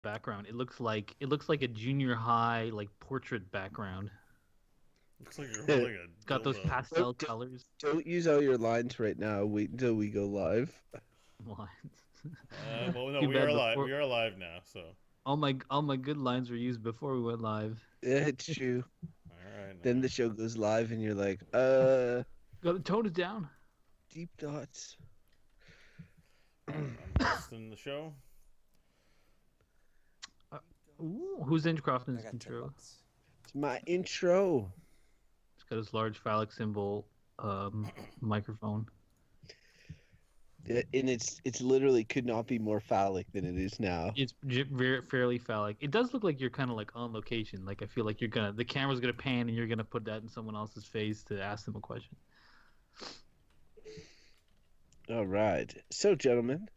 background. It looks like a junior high like portrait background. Looks like you're holding a It's got those dildo. pastel colors. Don't use all your lines right now. Wait until we go live. Lines. Well, no, Too we are bad live. before We are live now, so. all my good lines were used before we went live. Yeah, it's true. All right, all Then right. the show goes live, and you're like, Got to tone it down. deep thoughts. I'm hosting the show. Ooh, who's in I Crofton's got intro? $10. It's my intro. It's got his large phallic symbol microphone. And it's literally could not be more phallic than it is now. It's very fairly phallic. It does look like you're kind of like on location. Like I feel like the camera's gonna pan and you're gonna put that in someone else's face to ask them a question. All right. So, gentlemen,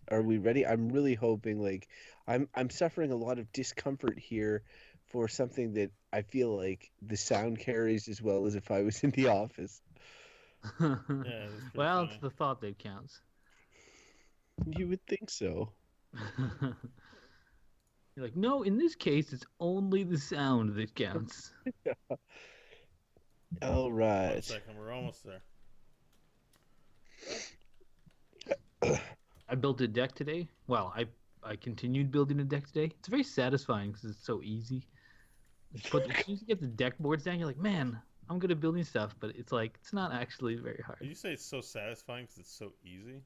are we ready? I'm really hoping I'm suffering a lot of discomfort here for something that I feel like the sound carries as well as if I was in the office. Yeah, that's pretty Well, funny. it's the thought that counts. You would think so. You're like, no, in this case, it's only the sound that counts. All 1 right. second, we're almost there. I built a deck today. Well, I continued building a deck today. It's very satisfying because it's so easy. As soon as you get the deck boards down, you're like, man, I'm good at building stuff. But it's like it's not actually very Did hard. you say it's so satisfying because it's so easy?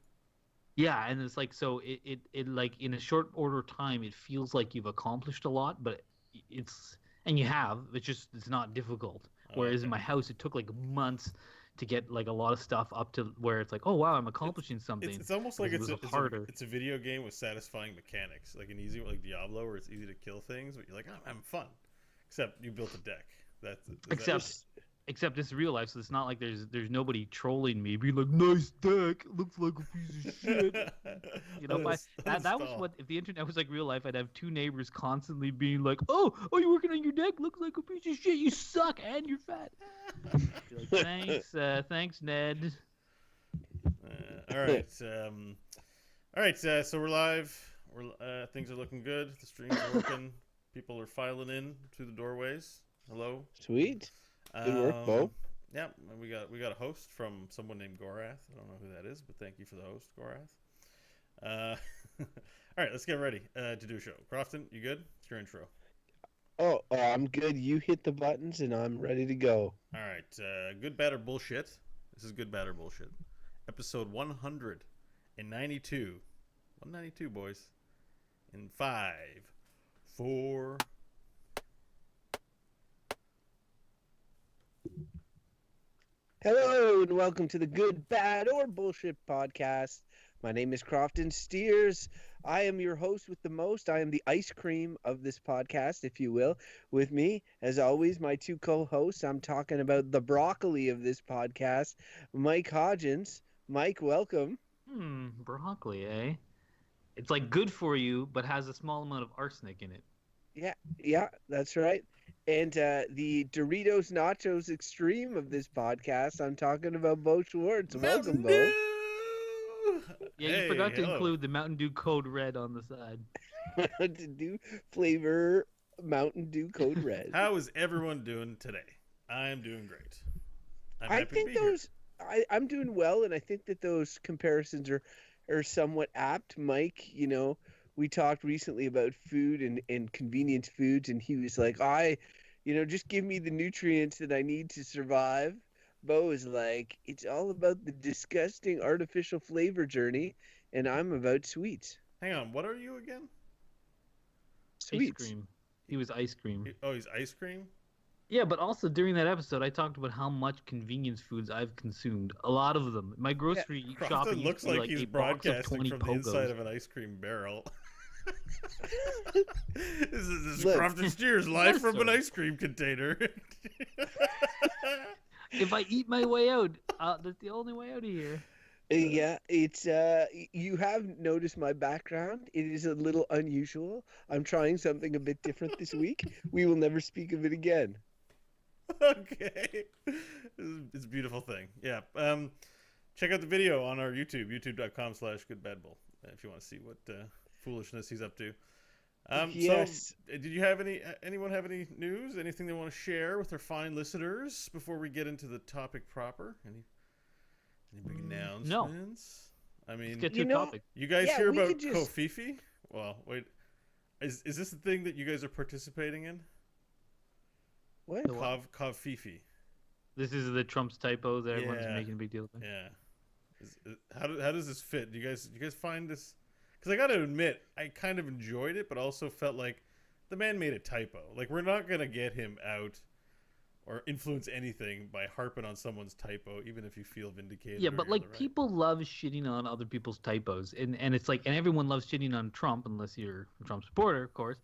Yeah, and it's like so it like in a short order of time, it feels like you've accomplished a lot, but and you have. It's not difficult. Oh, Whereas in okay. my house, it took like months to get like a lot of stuff up to where it's like, oh wow, I'm accomplishing something. It's almost like Because it was harder. it's a video game with satisfying mechanics, like an easy like Diablo, where it's easy to kill things, but you're like, oh, I'm having fun. Except you built a deck. Except it's real life, so it's not like there's nobody trolling me, being like, "Nice deck, looks like a piece of shit." You know, that was what if the internet was like real life, I'd have two neighbors constantly being like, "Oh, you working on your deck? Looks like a piece of shit. You suck, and you're fat." Be like, thanks, Ned. All right, so we're live. Things are looking good. The streams are working. People are filing in through the doorways. Hello. Sweet. Good work, Bo. Yeah, we got a host from someone named Gorath. I don't know who that is, but thank you for the host, Gorath. All right, let's get ready to do a show. Crofton, you good? It's your intro. Oh, I'm good. You hit the buttons, and I'm ready to go. All right, good, bad, or bullshit. This is good, bad, or bullshit. Episode 192. 192, boys. In 5, 4. Hello, and welcome to the Good, Bad, or Bullshit podcast. My name is Crofton Steers. I am your host with the most. I am the ice cream of this podcast, if you will. With me, as always, my two co-hosts. I'm talking about the broccoli of this podcast, Mike Hodgins. Mike, welcome. Broccoli, eh? It's like good for you, but has a small amount of arsenic in it. Yeah, that's right. And the Doritos Nachos Extreme of this podcast, I'm talking about Bo Schwartz. Welcome, Bo. Yeah, you forgot to include the Mountain Dew Code Red on the side. To do flavor Mountain Dew Code Red. How is everyone doing today? I'm doing great. I think I'm doing well, and I think that those comparisons are somewhat apt. Mike, we talked recently about food and convenience foods, and he was like, just give me the nutrients that I need to survive. Bo is like, it's all about the disgusting artificial flavor journey, and I'm about sweets. Hang on, what are you again? Sweets. Ice cream. He was ice cream. Oh, he's ice cream? Yeah, but also during that episode, I talked about how much convenience foods I've consumed. A lot of them. My grocery shopping looks used to be like he's a box of broadcasting 20 from the Pogos. inside of an ice cream barrel. This is Look, Crofton Steers live Yes, from an sir. ice cream container. If I eat my way out, that's the only way out of here. Yeah, it's you have noticed my background. It is a little unusual. I'm trying something a bit different this week. We will never speak of it again. Okay. It's a beautiful thing. Yeah. Check out the video on our YouTube, youtube.com/goodbadbull, if you want to see what foolishness he's up to. Yes. So, did you have anyone have any news? Anything they want to share with our fine listeners before we get into the topic proper? Any big announcements? No. I mean, Let's get to the topic. You guys Yeah, hear we about could just... Kofifi? Well, wait. Is this the thing that you guys are participating in? What? Kofifi. This is the Trump's typo that everyone's making a big deal of. Yeah. How does this fit? Do you guys find this? Because I got to admit, I kind of enjoyed it, but also felt like the man made a typo. Like, we're not gonna get him out or influence anything by harping on someone's typo, even if you feel vindicated. Yeah, but like people love shitting on other people's typos, and it's like, and everyone loves shitting on Trump unless you're a Trump supporter, of course.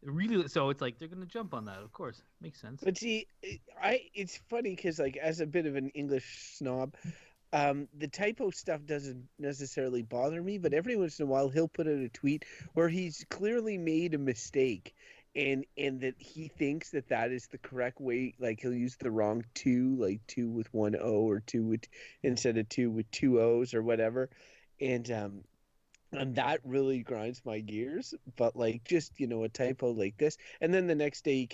Really, so it's like they're gonna jump on that, of course, makes sense. But see, it's funny because like as a bit of an English snob, the typo stuff doesn't necessarily bother me, but every once in a while he'll put out a tweet where he's clearly made a mistake, and that he thinks that is the correct way. Like he'll use the wrong two, like two with one O or two with instead of two with two O's or whatever, and that really grinds my gears. But like just a typo like this, and then the next day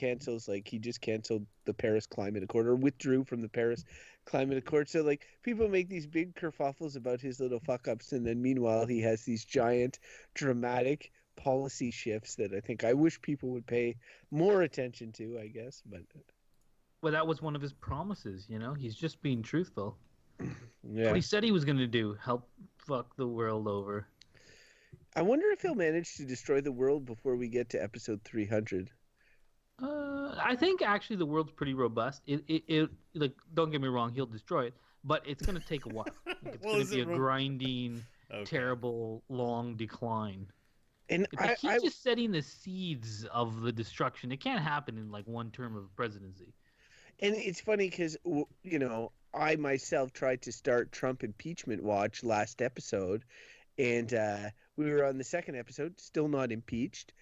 he just canceled the Paris Climate Accord or withdrew from the Paris Climate Accord. So like people make these big kerfuffles about his little fuck ups, and then meanwhile he has these giant dramatic policy shifts that I wish people would pay more attention to, I guess. But well, that was one of his promises. He's just being truthful. Yeah, what he said he was going to do, help fuck the world over. I wonder if he'll manage to destroy the world before we get to episode 300. I think actually the world's pretty robust. It like, don't get me wrong, he'll destroy it, but it's going to take a while. It's going to be a grinding, terrible, long decline. And he's just setting the seeds of the destruction. It can't happen in like one term of presidency. And it's funny because I myself tried to start Trump impeachment watch last episode, and we were on the second episode, still not impeached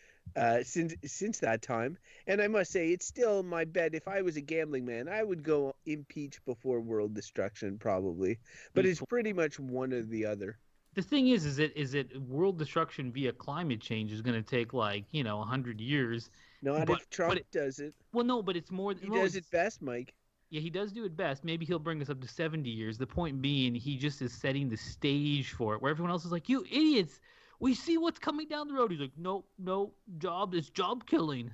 since that time. And I must say, it's still my bet. If I was a gambling man, I would go impeach before world destruction, probably. But it's pretty much one or the other. The thing is it world destruction via climate change is going to take like 100 years. Not if Trump does it. Well, no, but it's more. He does it best, Mike. Yeah, he does do it best. Maybe he'll bring us up to 70 years. The point being, he just is setting the stage for it, where everyone else is like, "You idiots! We see what's coming down the road." He's like, "No, it's job killing."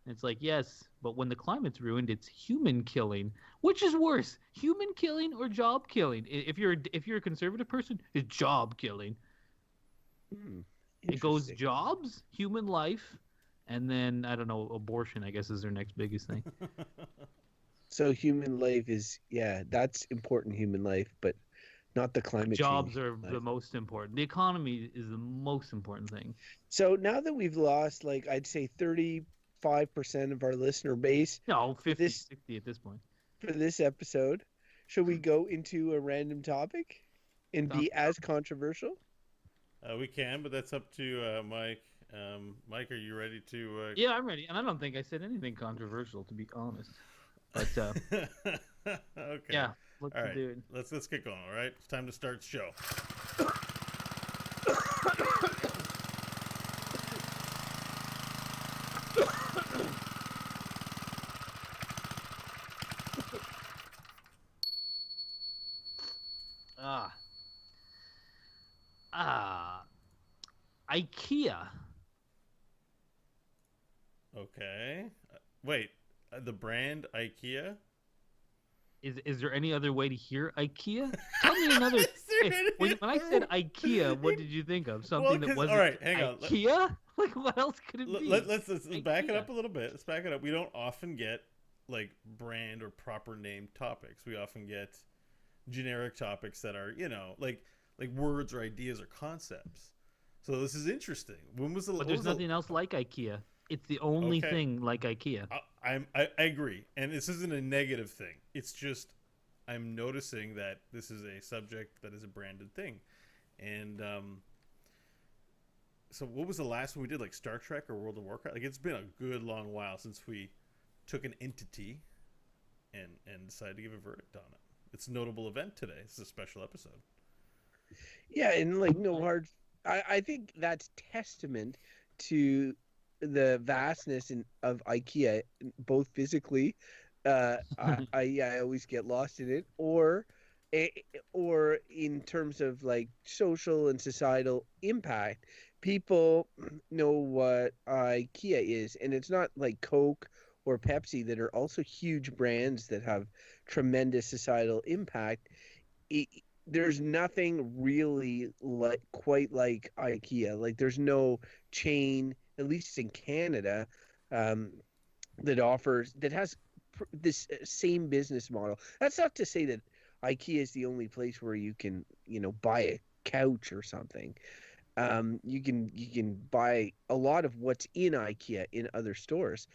And it's like, yes, but when the climate's ruined, it's human killing. Which is worse, human killing or job killing? If you're a conservative person, it's job killing. It goes jobs, human life, and then I don't know, abortion. I guess is their next biggest thing. So human life is, that's important, human life, but not the climate Jobs change. Jobs are the most important. The economy is the most important thing. So now that we've lost, like, I'd say 35% of our listener base. No, 50, 60 at this point. For this episode, should we go into a random topic and be as controversial? We can, but that's up to Mike. Mike, are you ready to... Yeah, I'm ready. And I don't think I said anything controversial, to be honest. But okay. Yeah, let's do it. Let's get going. All right, it's time to start the show. IKEA. Okay. Wait. The brand IKEA? Is there any other way to hear IKEA? Tell me another. When I said IKEA, what did you think of? Something that wasn't all right, hang on. IKEA? Like, what else could it be? Let's back it up a little bit. Let's back it up. We don't often get like brand or proper name topics. We often get generic topics that are, like words or ideas or concepts. So this is interesting. When was the? But there's nothing else like IKEA. It's the only thing like IKEA. I agree, and this isn't a negative thing. It's just I'm noticing that this is a subject that is a branded thing, and so what was the last one we did? Like Star Trek or World of Warcraft? Like it's been a good long while since we took an entity and decided to give a verdict on it. It's a notable event today. It's a special episode. Yeah, and like no hard. I think that's testament to the vastness of IKEA, both physically, I always get lost in it, eh, or in terms of like social and societal impact. People know what IKEA is, and it's not like Coke or Pepsi that are also huge brands that have tremendous societal impact. It, there's nothing really like quite like IKEA. Like there's no chain, at least in Canada, um, that has this same business model. That's not to say that IKEA is the only place where you can, buy a couch or something. You can buy a lot of what's in IKEA in other stores,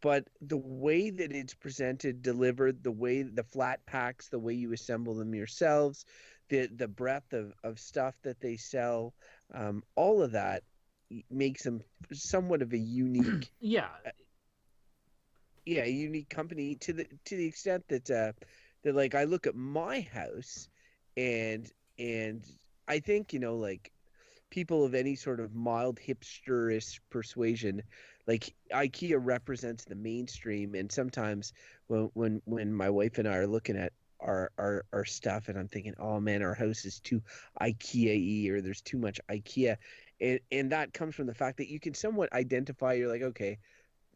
but the way that it's presented, delivered, the way the flat packs, the way you assemble them yourselves, the breadth of stuff that they sell, all of that makes them somewhat of a unique, Yeah. yeah, unique company to the extent that like I look at my house, and and I think like people of any sort of mild hipsterish persuasion, like IKEA represents the mainstream. And sometimes when my wife and I are looking at our stuff, and I'm thinking, oh man, our house is too IKEA-y, or there's too much IKEA, and that comes from the fact that you can somewhat identify. You're like, okay,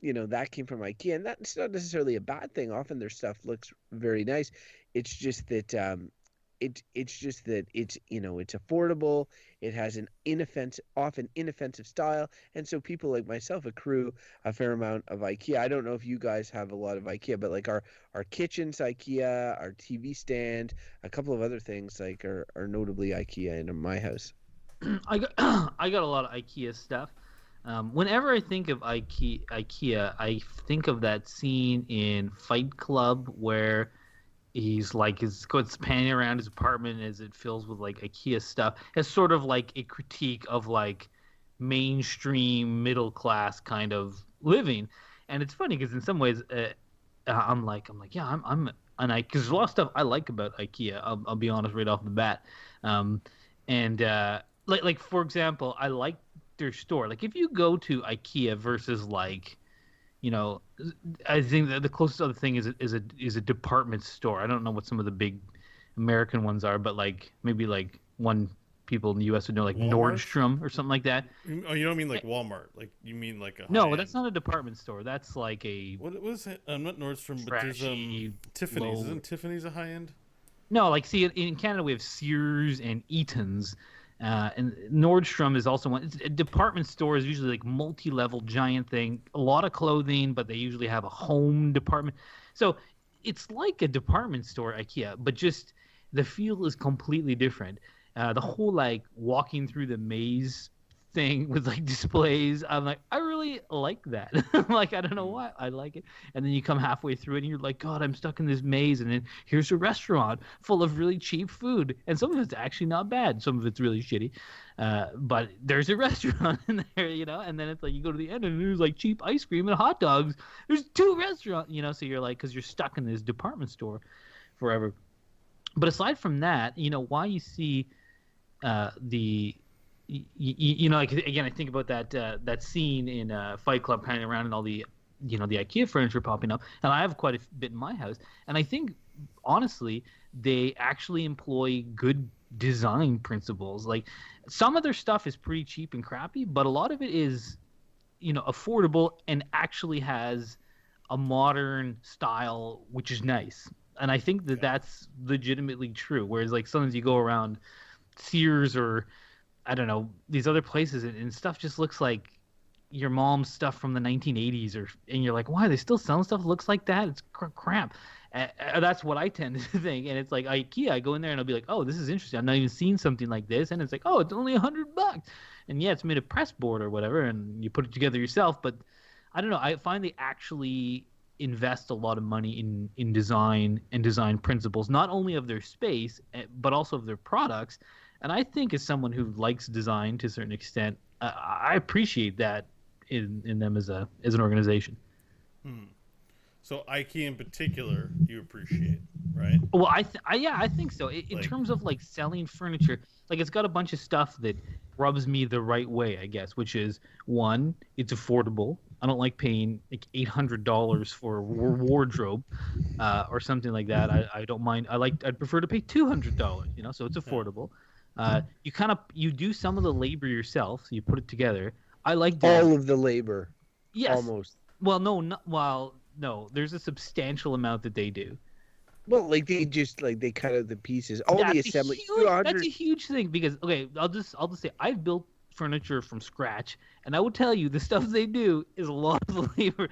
that came from IKEA, and that's not necessarily a bad thing. Often their stuff looks very nice. It's just that it's just that it's affordable. It has an often inoffensive style, and so people like myself accrue a fair amount of IKEA. I don't know if you guys have a lot of IKEA, but like our kitchen's IKEA, our TV stand, a couple of other things like are notably IKEA in my house. I got I got a lot of IKEA stuff. Whenever I think of IKEA, I think of that scene in Fight Club where he's like goes panning around his apartment as it fills with like IKEA stuff. It's sort of like a critique of like mainstream middle class kind of living, and it's funny because in some ways, I'm like yeah, I'm and because there's a lot of stuff I like about IKEA. I'll be honest right off the bat, um, and like for example, I like their store. Like if you go to IKEA versus like, I think that the closest other thing is a department store. I don't know what some of the big American ones are, but like maybe like one people in the U.S. would know, like Walmart? Nordstrom or something like that. Oh, you don't mean like Walmart? Like you mean like a No, high that's end? not a department store. That's like a What was it? Not Nordstrom, but there's trashy, Tiffany's. low. Isn't Tiffany's a high end? No, like see in Canada we have Sears and Eaton's, and Nordstrom is also one. It's, a department store is usually like multi-level giant thing, a lot of clothing, but they usually have a home department. So it's like a department store, IKEA, but just the feel is completely different. The whole like walking through the maze thing with like displays, I'm like, I really like that. Like I don't know why I like it. And then you come halfway through it and you're like, God, I'm stuck in this maze, and then here's a restaurant full of really cheap food, and some of it's actually not bad, some of it's really shitty, but there's a restaurant in there, and then it's like you go to the end and there's like cheap ice cream and hot dogs. There's two restaurants, so you're like, because you're stuck in this department store forever. But aside from that, why you see the like again, I think about that scene in Fight Club, kind of around, and all the the IKEA furniture popping up, and I have quite a bit in my house, and I think honestly they actually employ good design principles. Like some of their stuff is pretty cheap and crappy, but a lot of it is affordable and actually has a modern style, which is nice. And I think that that's legitimately true. Whereas like sometimes you go around Sears or I don't know, these other places, and stuff just looks like your mom's stuff from the 1980s, and you're like, why are they still selling stuff that looks like that? It's crap. That's what I tend to think. And it's like IKEA, I go in there and I'll be like, oh, this is interesting. I've not even seen something like this. And it's like, oh, it's only $100. And yeah, it's made of press board or whatever, and you put it together yourself. But I don't know. I find they actually invest a lot of money in design and design principles, not only of their space, but also of their products. And I think as someone who likes design to a certain extent, I appreciate that in them as an organization. So IKEA in particular, you appreciate. right? Well, I think so. In Like, terms of like selling furniture, like it's got a bunch of stuff that rubs me the right way, I guess, which is one, it's affordable. I don't like paying like $800 for a wardrobe, or something like that. I don't mind. I'd prefer to pay $200, so it's yeah. affordable. You do some of the labor yourself, so you put it together. I like doing All that. of the labor, Yes. almost. Well, no, no. There's a substantial amount that they do. Well, like they just like they cut out the pieces, all the assembly, That's 200. a huge thing because okay, I'll just say I've built furniture from scratch, and I will tell you the stuff they do is a lot of labor,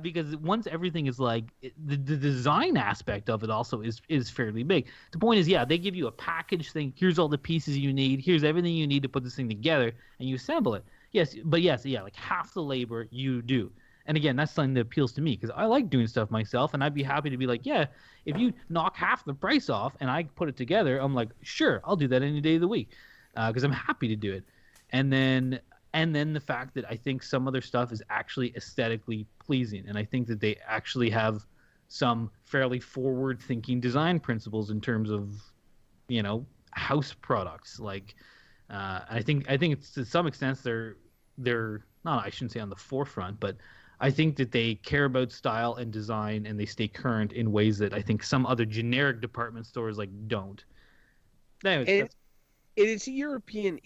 because once everything is like the design aspect of it also is fairly big. The point is, yeah, they give you a package thing. Here's all the pieces you need. Here's everything you need to put this thing together, and you assemble it. Yes, but yes, yeah, like half the labor you do. And again, that's something that appeals to me because I like doing stuff myself, and I'd be happy to be like, yeah, if you knock half the price off and I put it together, I'm like, sure, I'll do that any day of the week, because I'm happy to do it. And then the fact that I think some other stuff is actually aesthetically pleasing, and I think that they actually have some fairly forward-thinking design principles in terms of, house products. Like, I think it's to some extent they're not, I shouldn't say on the forefront, but I think that they care about style and design, and they stay current in ways that I think some other generic department stores like don't. Anyways, And it's a European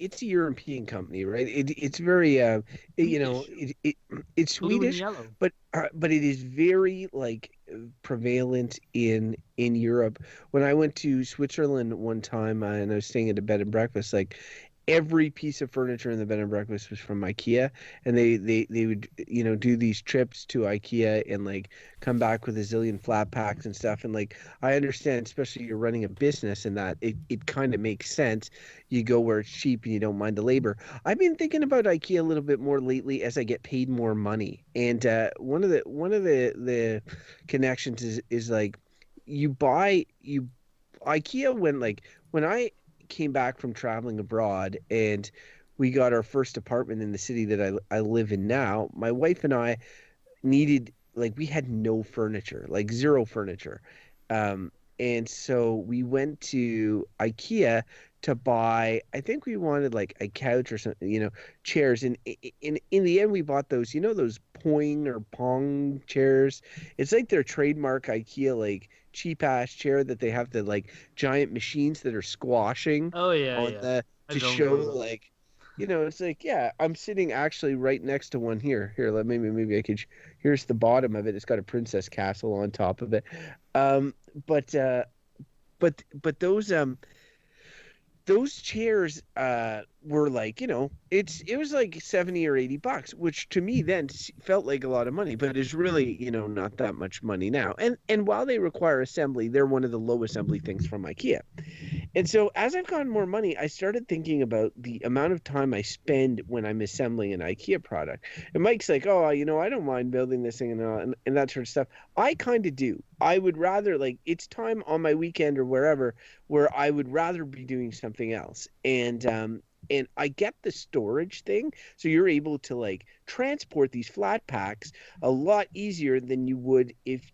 company, right? It's very Swedish. it's Blue and Swedish, yellow. but it is very like prevalent in Europe. When I went to Switzerland one time, and I was staying at a bed and breakfast, like every piece of furniture in the bed and breakfast was from IKEA, and they would do these trips to IKEA and like come back with a zillion flat packs and stuff. And like I understand, especially you're running a business, and that it kind of makes sense. You go where it's cheap and you don't mind the labor. I've been thinking about IKEA a little bit more lately as I get paid more money, and one of the connections is like you IKEA when I came back from traveling abroad and we got our first apartment in the city that I live in now, my wife and I needed, like, we had no furniture, like zero furniture. And so we went to IKEA to buy, I think we wanted like a couch or something, chairs. And in the end, we bought those, those Poing or Pong chairs. It's like their trademark IKEA, like cheap ass chair that they have the like giant machines that are squashing Oh yeah, on yeah. the I to don't show know. like, it's like, yeah, I'm sitting actually right next to one here. Here, maybe I could. Here's the bottom of it. It's got a princess castle on top of it. Um, but but those chairs were like, it was like 70 or 80 bucks, which to me then felt like a lot of money, but it's really, not that much money now. And while they require assembly, they're one of the low assembly things from IKEA. And so as I've gotten more money, I started thinking about the amount of time I spend when I'm assembling an IKEA product. And Mike's like, oh, I don't mind building this thing and that sort of stuff. I kind of do. I would rather, like, it's time on my weekend or wherever where I would rather be doing something else. And I get the storage thing. So you're able to like transport these flat packs a lot easier than you would if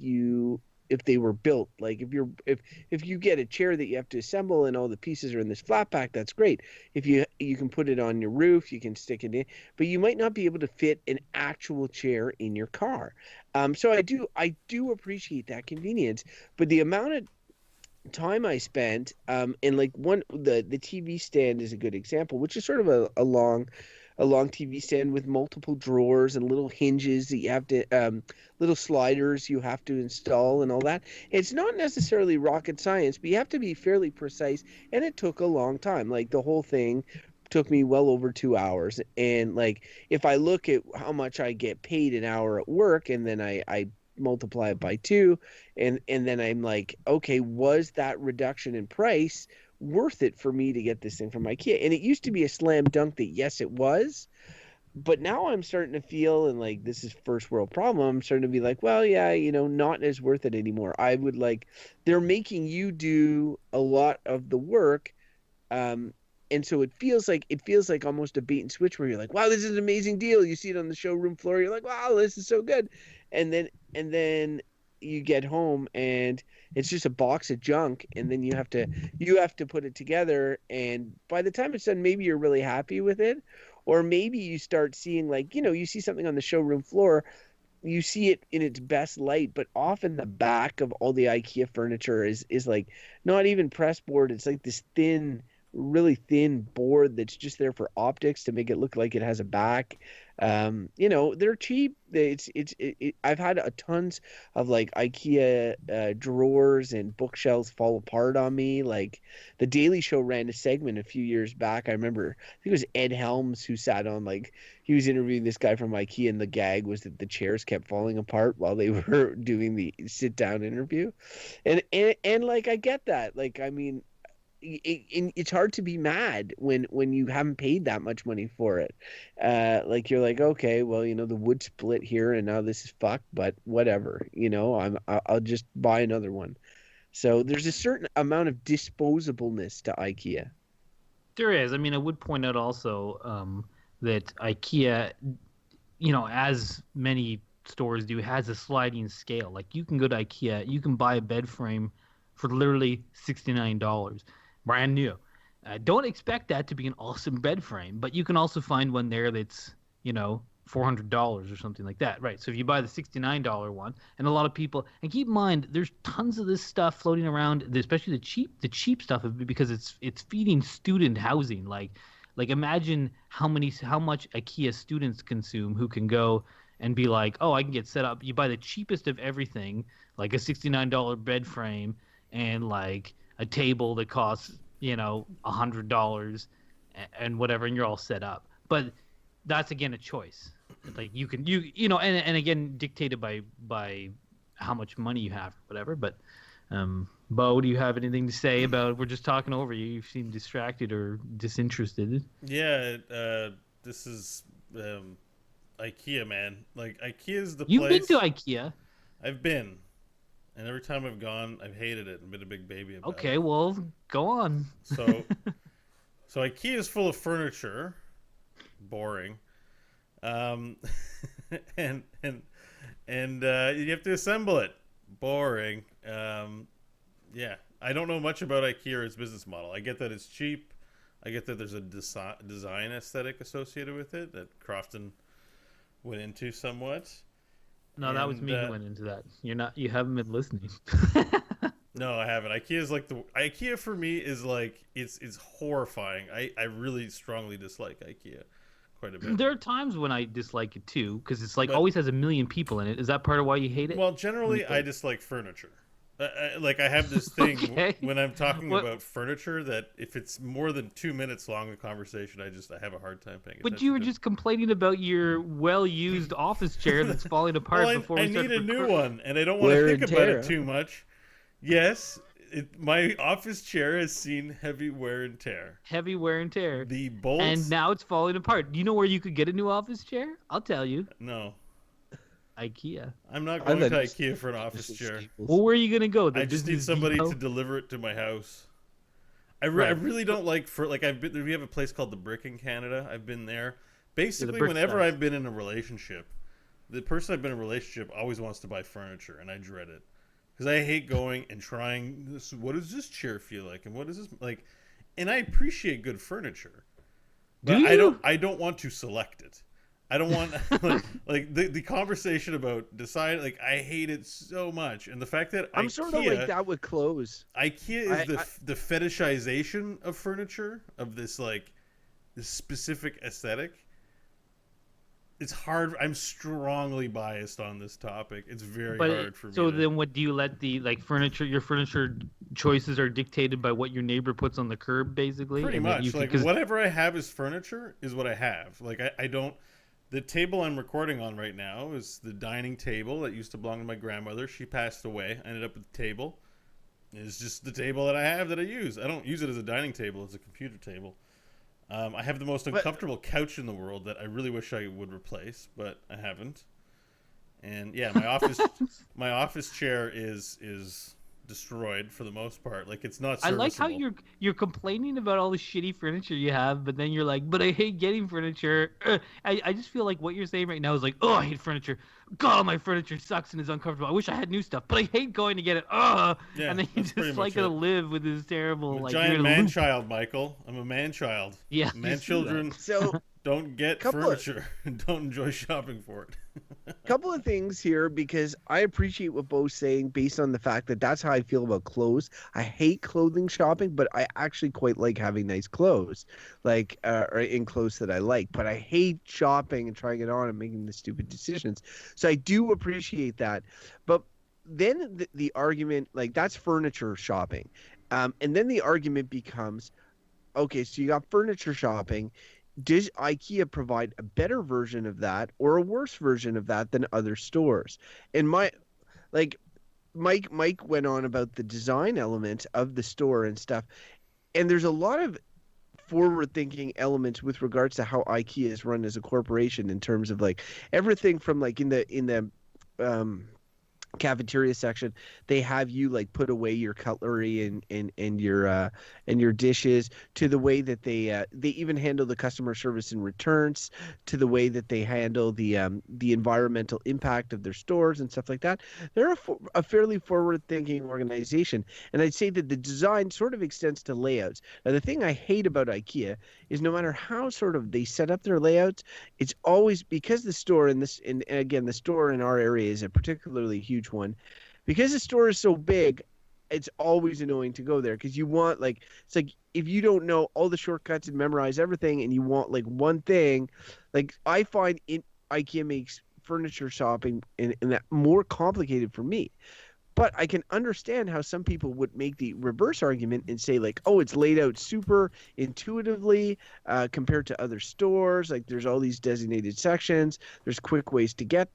they were built. Like if you get a chair that you have to assemble and all the pieces are in this flat pack, that's great. If you can put it on your roof, you can stick it in, but you might not be able to fit an actual chair in your car. So I do appreciate that convenience, but the amount of time I spent, and like the TV stand is a good example, which is sort of a long TV stand with multiple drawers and little hinges that you have to, little sliders you have to install and all that. It's not necessarily rocket science, but you have to be fairly precise, and it took a long time. Like the whole thing took me well over 2 hours. And like if I look at how much I get paid an hour at work, and then I multiply it by 2, and then I'm like, okay, was that reduction in price worth it for me to get this thing from IKEA? And it used to be a slam dunk that yes, it was, but now I'm starting to feel, and like this is first world problem, I'm starting to be like, well, yeah, not as worth it anymore. I would like, they're making you do a lot of the work, and so it feels like almost a bait and switch where you're like, wow, this is an amazing deal. You see it on the showroom floor, you're like, wow, this is so good. And then you get home and it's just a box of junk, and then you have to put it together, and by the time it's done, maybe you're really happy with it, or maybe you start seeing, like, you see something on the showroom floor, you see it in its best light, but often the back of all the IKEA furniture is like not even press board. It's like this thin, really thin board that's just there for optics to make it look like it has a back. They're cheap. I've had a tons of like IKEA drawers and bookshelves fall apart on me. Like the Daily Show ran a segment a few years back. I remember, I think it was Ed Helms who sat on, like, he was interviewing this guy from IKEA, and the gag was that the chairs kept falling apart while they were doing the sit down interview. And like, I get that. Like, I mean, it's hard to be mad when you haven't paid that much money for it. Like, you're like, okay, well, the wood split here and now this is fucked, but whatever, I'll just buy another one. So there's a certain amount of disposableness to IKEA. There is. I mean, I would point out also that IKEA, as many stores do, has a sliding scale. Like, you can go to IKEA, you can buy a bed frame for literally $69. Brand new. Don't expect that to be an awesome bed frame, but you can also find one there that's, $400 or something like that. Right. So if you buy the $69 one, and a lot of people, and keep in mind, there's tons of this stuff floating around, especially the cheap stuff, because it's feeding student housing. Like imagine how much IKEA students consume who can go and be like, oh, I can get set up. You buy the cheapest of everything, like a $69 bed frame, and like a table that costs, $100 and whatever, and you're all set up. But that's, again, a choice. Like, and again, dictated by how much money you have, or whatever. But Bo, do you have anything to say about? We're just talking over you. You seem distracted or disinterested. Yeah, this is IKEA, man. Like, IKEA is the You've place. You've been to IKEA. I've been. And every time I've gone, I've hated it and been a big baby about it. Okay, well, go on. So IKEA is full of furniture. Boring. And you have to assemble it. Boring. Yeah. I don't know much about IKEA or its business model. I get that it's cheap. I get that there's a design aesthetic associated with it that Crofton went into somewhat. No, that was me who went into that. You haven't been listening. No, I haven't. IKEA for me is like, it's horrifying. I really strongly dislike IKEA quite a bit. There are times when I dislike it too, because it's like always has a million people in it. Is that part of why you hate it? Well, generally I dislike furniture. I have this thing when I'm talking about furniture that if it's more than 2 minutes long, a conversation, I have a hard time paying attention. But you were just complaining about your well-used office chair that's falling apart before we started. I need a new one, and I don't want to think about it too much. Yes, my office chair has seen heavy wear and tear. Heavy wear and tear. The bolts. And now it's falling apart. Do you know where you could get a new office chair? I'll tell you. No. IKEA. I'm not going to IKEA for an office chair. Well, where are you gonna go? I just need somebody to deliver it to my house. I really don't like we have a place called The Brick in Canada. I've been there. Basically, whenever I've been in a relationship, the person I've been in a relationship always wants to buy furniture, and I dread it because I hate going and trying this. What does this chair feel like? And what is this like? And I appreciate good furniture, but I don't want to select it. I don't want like the conversation about deciding. Like, I hate it so much, and the fact that I'm sort of like that with clothes. IKEA is the fetishization of furniture, of this this specific aesthetic. It's hard. I'm strongly biased on this topic. It's very hard for me. So then, what do you let furniture? Your furniture choices are dictated by what your neighbor puts on the curb, basically. Pretty much. Whatever I have as furniture is what I have. Like, I don't. The table I'm recording on right now is the dining table that used to belong to my grandmother. She passed away. I ended up with the table. It's just the table that I have that I use. I don't use it as a dining table. It's a computer table. I have the most uncomfortable couch in the world that I really wish I would replace, but I haven't. And yeah, my office chair is destroyed for the most part. Like it's not I serviceable. like how you're complaining about all the shitty furniture you have, but then you're like, but I hate getting furniture. I just feel like what you're saying right now is like, oh, I hate furniture. God, my furniture sucks and is uncomfortable. I wish I had new stuff, but I hate going to get it. Yeah, and then you that's pretty just much gonna it. live with this terrible I'm a like giant you're gonna man loop. child, Michael. I'm a man child. Yeah, Man children So don't get couple furniture and don't enjoy shopping for it. couple of things here, because I appreciate what Bo's saying based on the fact that that's how I feel about clothes. I hate clothing shopping, but I actually quite like having nice clothes, like or in clothes that I like. But I hate shopping and trying it on and making the stupid decisions. So I do appreciate that. But then the argument, like that's furniture shopping, and then the argument becomes, okay, so you got furniture shopping. Does IKEA provide a better version of that or a worse version of that than other stores? And Mike went on about the design element of the store and stuff. And there's a lot of forward thinking elements with regards to how IKEA is run as a corporation, in terms of like everything from like in the cafeteria section, they have you like put away your cutlery and your dishes, to the way that they even handle the customer service and returns, to the way that they handle the environmental impact of their stores and stuff like that. They're a fairly forward thinking organization, and I'd say that the design sort of extends to layouts. Now the thing I hate about IKEA is no matter how sort of they set up their layouts, it's always, because the store and again the store in our area is a particularly huge one, because the store is so big, it's always annoying to go there, because you want, like, it's like if you don't know all the shortcuts and memorize everything and you want like one thing, like I find IKEA makes furniture shopping in that more complicated for me. But I can understand how some people would make the reverse argument and say like, oh, it's laid out super intuitively compared to other stores. Like there's all these designated sections. There's quick ways to get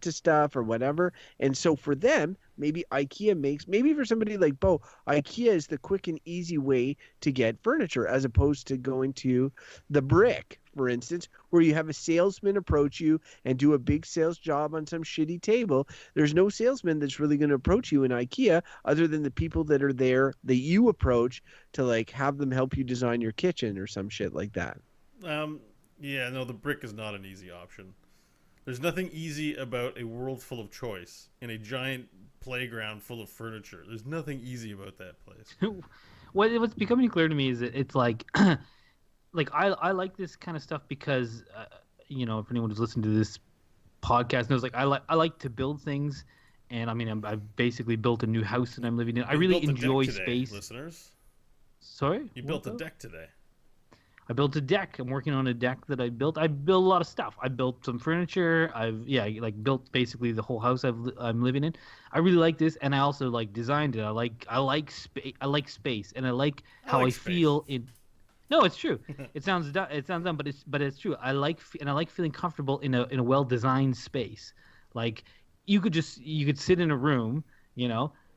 to stuff or whatever. And so for them, maybe for somebody like Bo, IKEA is the quick and easy way to get furniture, as opposed to going to the Brick, for instance, where you have a salesman approach you and do a big sales job on some shitty table. There's no salesman that's really going to approach you in IKEA other than the people that are there that you approach to like have them help you design your kitchen or some shit like that. Yeah, no, the Brick is not an easy option. There's nothing easy about a world full of choice in a giant playground full of furniture. There's nothing easy about that place. What's becoming clear to me is that it's like, like I like this kind of stuff because, if anyone who's listened to this podcast knows, like I like to build things, and I mean I've basically built a new house that I'm living in. I really enjoy space. Listeners, sorry, you built a deck today. I built a deck. I'm working on a deck that I built. I built a lot of stuff. I built some furniture. Built basically the whole house I'm living in. I really like this, and I also like designed it. I like space, and I like how I feel in. No, it's true. It sounds dumb, but it's true. I like feeling comfortable in a well designed space. Like you could sit in a room,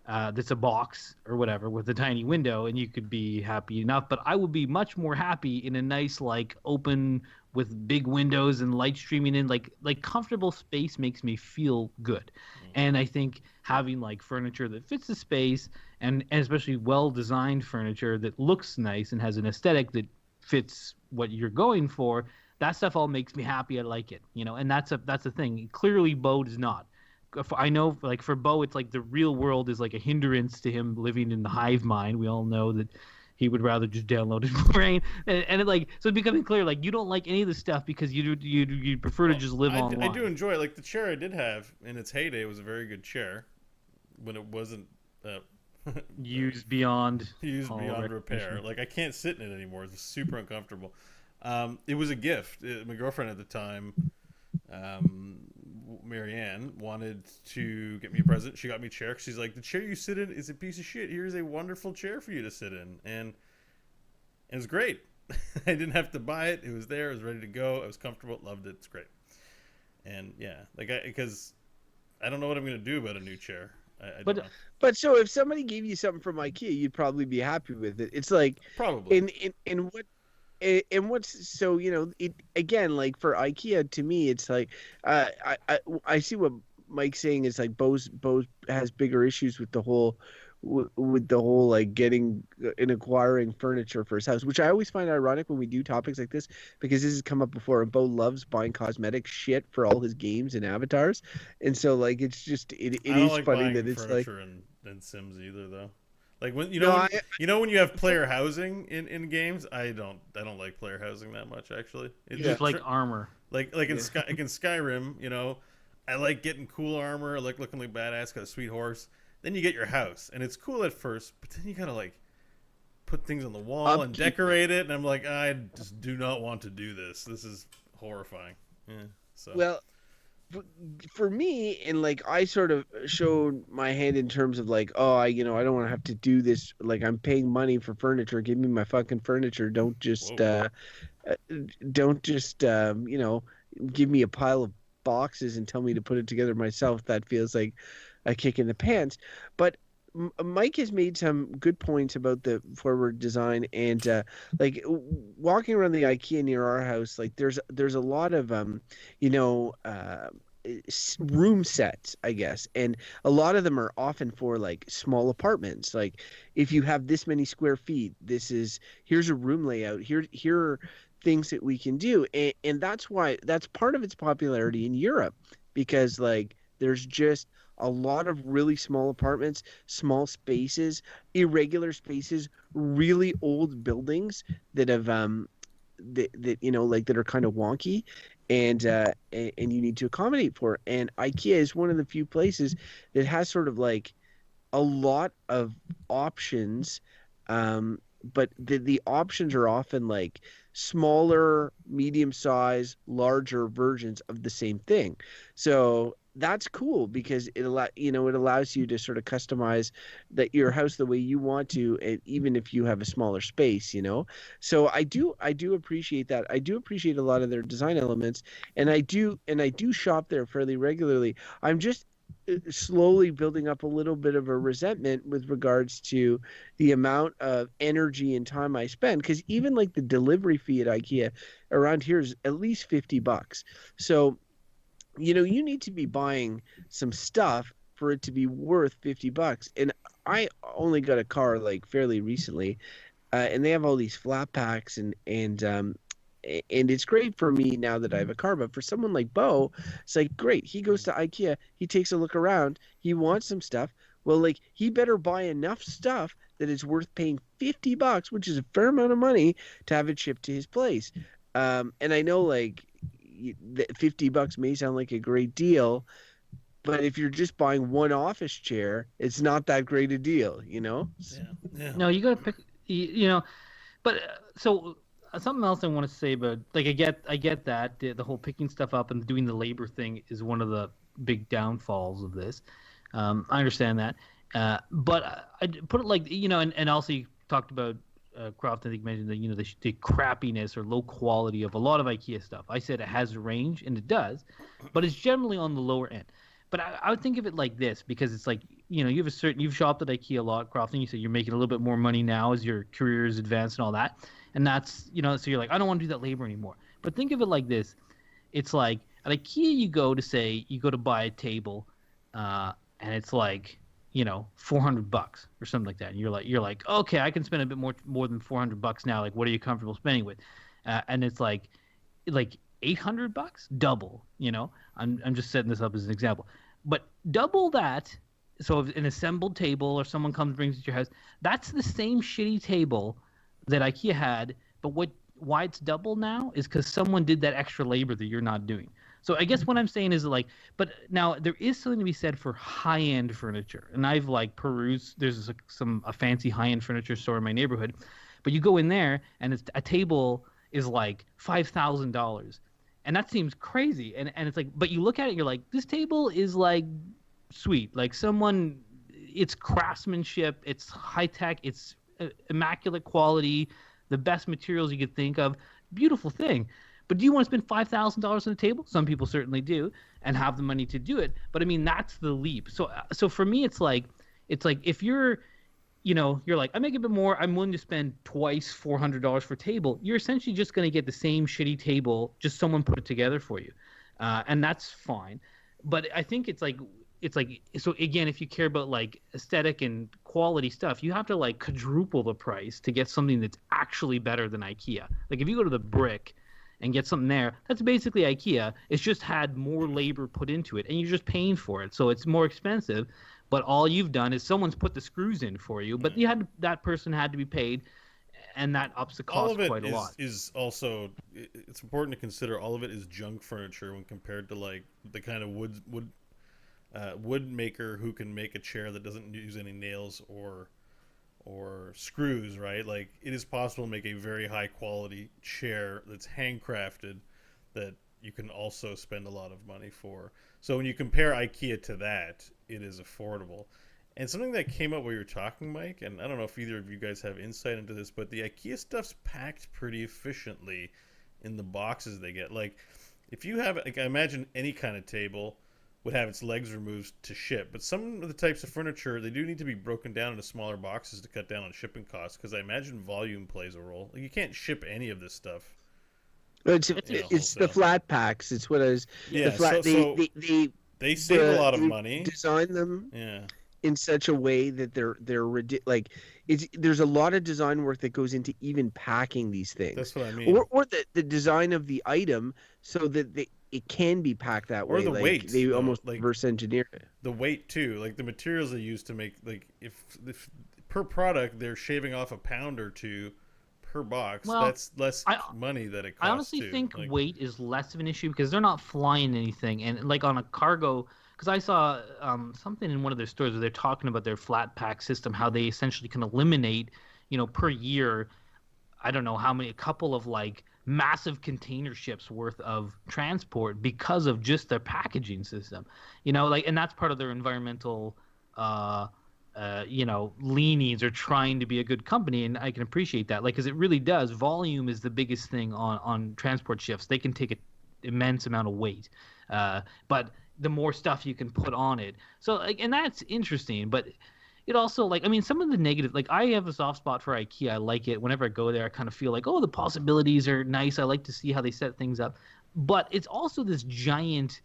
that's a box or whatever with a tiny window, and you could be happy enough. But I would be much more happy in a nice, like, open with big windows and light streaming in. Like comfortable space makes me feel good. And I think having like furniture that fits the space, and especially well designed furniture that looks nice and has an aesthetic that fits what you're going for, that stuff all makes me happy. I like it, and that's the thing. Clearly Bo does not. I know, like, for Bo, it's like the real world is like a hindrance to him living in the hive mind. We all know that he would rather just download his brain, and it, like, so it's becoming clear, like, you don't like any of the stuff because you prefer to just live online. I do enjoy it. Like the chair I did have in its heyday was a very good chair when it wasn't used beyond repair. Like I can't sit in it anymore. It's super uncomfortable. It was a gift. My girlfriend at the time, Marianne, wanted to get me a present. She got me a chair. She's like, the chair you sit in is a piece of shit. Here's a wonderful chair for you to sit in. And it was great. I didn't have to buy it. It was there. It was ready to go. I was comfortable. Loved it. It's great. And yeah, because I don't know what I'm going to do about a new chair. I don't know. But so if somebody gave you something from IKEA, you'd probably be happy with it. It's like, probably and what's so, it again, like for IKEA, to me, it's like I see what Mike's saying is like Bose has bigger issues with the whole with the whole like getting and acquiring furniture for his house, which I always find ironic when we do topics like this, because this has come up before. And Bo loves buying cosmetic shit for all his games and avatars, and so like it's just it I don't is like funny buying that it's like furniture in Sims either, though. Like when no, when you have player housing in games, I don't like player housing that much actually. You just like armor. Like in Skyrim, I like getting cool armor. I like looking like badass, got a sweet horse. Then you get your house, and it's cool at first, but then you gotta like put things on the wall and decorate it, and I'm like, I just do not want to do this. This is horrifying. Yeah, so. Well, for me, and like I sort of showed my hand in terms of like, oh, I don't want to have to do this. Like I'm paying money for furniture. Give me my fucking furniture. Don't just give me a pile of boxes and tell me to put it together myself. That feels like a kick in the pants. But Mike has made some good points about the forward design, and like walking around the IKEA near our house, like there's a lot of room sets, I guess, and a lot of them are often for like small apartments. Like if you have this many square feet, here's a room layout. Here are things that we can do, and that's part of its popularity in Europe, because like there's just a lot of really small apartments, small spaces, irregular spaces, really old buildings that have that are kind of wonky, and you need to accommodate for it. And IKEA is one of the few places that has sort of like a lot of options, but the options are often like smaller, medium size, larger versions of the same thing. So that's cool, because it allows you to sort of customize your house the way you want to, and even if you have a smaller space, So I do appreciate that. I do appreciate a lot of their design elements, and I do shop there fairly regularly. I'm just slowly building up a little bit of a resentment with regards to the amount of energy and time I spend, because even like the delivery fee at IKEA around here is at least $50. So you need to be buying some stuff for it to be worth $50. And I only got a car like fairly recently, and they have all these flat packs, and it's great for me now that I have a car. But for someone like Bo, it's like great. He goes to IKEA, he takes a look around, he wants some stuff. Well, like he better buy enough stuff that it's worth paying $50, which is a fair amount of money, to have it shipped to his place. And I know like $50 may sound like a great deal, but if you're just buying one office chair, it's not that great a deal, Yeah. No, you gotta pick, but so something else I want to say about, like, I get that the whole picking stuff up and doing the labor thing is one of the big downfalls of this. I understand that, but I put it like, and also you talked about Croft, I think, mentioned that the crappiness or low quality of a lot of IKEA stuff. I said it has a range, and it does, but it's generally on the lower end. But I would think of it like this, because it's like, you've shopped at IKEA a lot, Croft, and you said you're making a little bit more money now as your career is advanced and all that, and that's so you're like, I don't want to do that labor anymore. But think of it like this: it's like at IKEA you go to buy a table, and it's like $400 or something like that, and you're like, okay, I can spend a bit more than $400 now. Like, what are you comfortable spending with? And it's like $800, double. I'm just setting this up as an example, but double that. So if an assembled table, or someone comes brings it to your house, that's the same shitty table that IKEA had, but why it's double now is because someone did that extra labor that you're not doing. So I guess what I'm saying is, like, but now there is something to be said for high-end furniture. And I've like perused, there's a fancy high-end furniture store in my neighborhood, but you go in there and a table is like $5,000. And that seems crazy. And it's like, but you look at it and you're like, this table is like sweet. Like it's craftsmanship, it's high-tech, it's immaculate quality, the best materials you could think of. Beautiful thing. But do you want to spend $5,000 on a table? Some people certainly do, and have the money to do it. But I mean, that's the leap. So for me, it's like if you're like, I make a bit more, I'm willing to spend twice $400 for a table. You're essentially just going to get the same shitty table, just someone put it together for you, and that's fine. But I think it's like it's like, so again, if you care about like aesthetic and quality stuff, you have to like quadruple the price to get something that's actually better than IKEA. Like if you go to the Brick and get something there, that's basically IKEA. It's just had more labor put into it, and you're just paying for it, so it's more expensive. But all you've done is someone's put the screws in for you, but that person had to be paid, and that ups the cost quite a lot. Is also, it's important to consider, all of it is junk furniture when compared to like the kind of wood maker who can make a chair that doesn't use any nails or screws, right? Like, it is possible to make a very high quality chair that's handcrafted that you can also spend a lot of money for. So when you compare IKEA to that, it is affordable. And something that came up while you were talking, Mike, and I don't know if either of you guys have insight into this, but the IKEA stuff's packed pretty efficiently in the boxes they get. Like, if you have, like, I imagine any kind of table would have its legs removed to ship, but some of the types of furniture, they do need to be broken down into smaller boxes to cut down on shipping costs, because I imagine volume plays a role. Like, you can't ship any of this stuff. It's the flat packs. It's what is yeah. The flat, they save a lot of money. Design them in such a way that they're like, there's a lot of design work that goes into even packing these things. That's what I mean. Or the design of the item so that it can be packed that way. Or the weight. They almost like reverse engineer it. The weight too, like the materials they use to make, like if per product they're shaving off a pound or two per box. Well, that's less money that it costs. I honestly think weight is less of an issue because they're not flying anything, and like on a cargo. Because I saw something in one of their stores where they're talking about their flat pack system, how they essentially can eliminate, per year, I don't know how many, a couple of like massive container ships worth of transport because of just their packaging system, and that's part of their environmental, leanings or trying to be a good company. And I can appreciate that, because it really does. Volume is the biggest thing on transport ships. They can take an immense amount of weight, but the more stuff you can put on it. So, and that's interesting, but it also, some of the negative, I have a soft spot for IKEA. I like it. Whenever I go there, I kind of feel like, oh, the possibilities are nice. I like to see how they set things up. But it's also this giant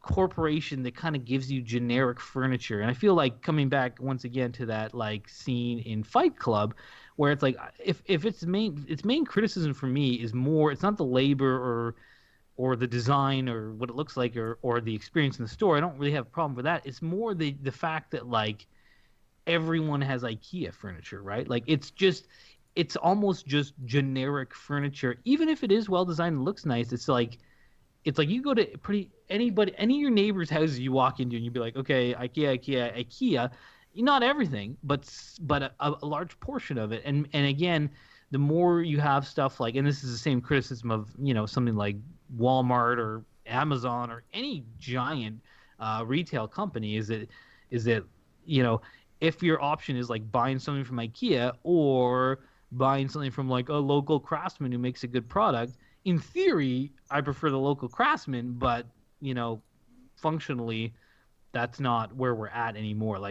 corporation that kind of gives you generic furniture. And I feel like coming back once again to that, scene in Fight Club, where it's like, if its main criticism for me is more, it's not the labor or the design or what it looks like or the experience in the store. I don't really have a problem with that. It's more the fact that everyone has IKEA furniture, right? It's almost just generic furniture. Even if it is well designed and looks nice, it's like you go to any of your neighbors' houses you walk into and you'd be like, okay, IKEA. Not everything, but a large portion of it. And again, the more you have stuff and this is the same criticism of something like Walmart or Amazon or any giant retail company, is that if your option is buying something from IKEA or buying something from a local craftsman who makes a good product, in theory I prefer the local craftsman, but functionally that's not where we're at anymore.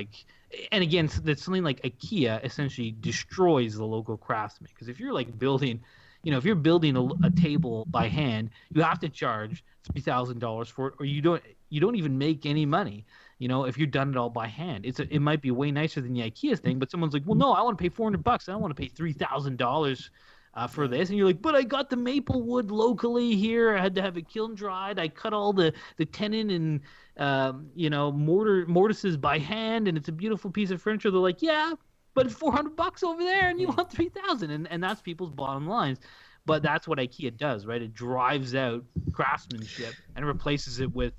And again, that's something like IKEA essentially destroys the local craftsman, because if you're building if you're building a table by hand, you have to charge $3,000 for it, or you don't even make any money. If you've done it all by hand, it might be way nicer than the IKEA thing. But someone's like, well, no, I want to pay $400. I don't want to pay $3,000 for this. And you're like, but I got the maple wood locally here. I had to have it kiln dried. I cut all the tenon and mortises by hand, and it's a beautiful piece of furniture. They're like, yeah, but it's $400 over there, and you want $3,000, and that's people's bottom lines. But that's what IKEA does, right? It drives out craftsmanship and replaces it with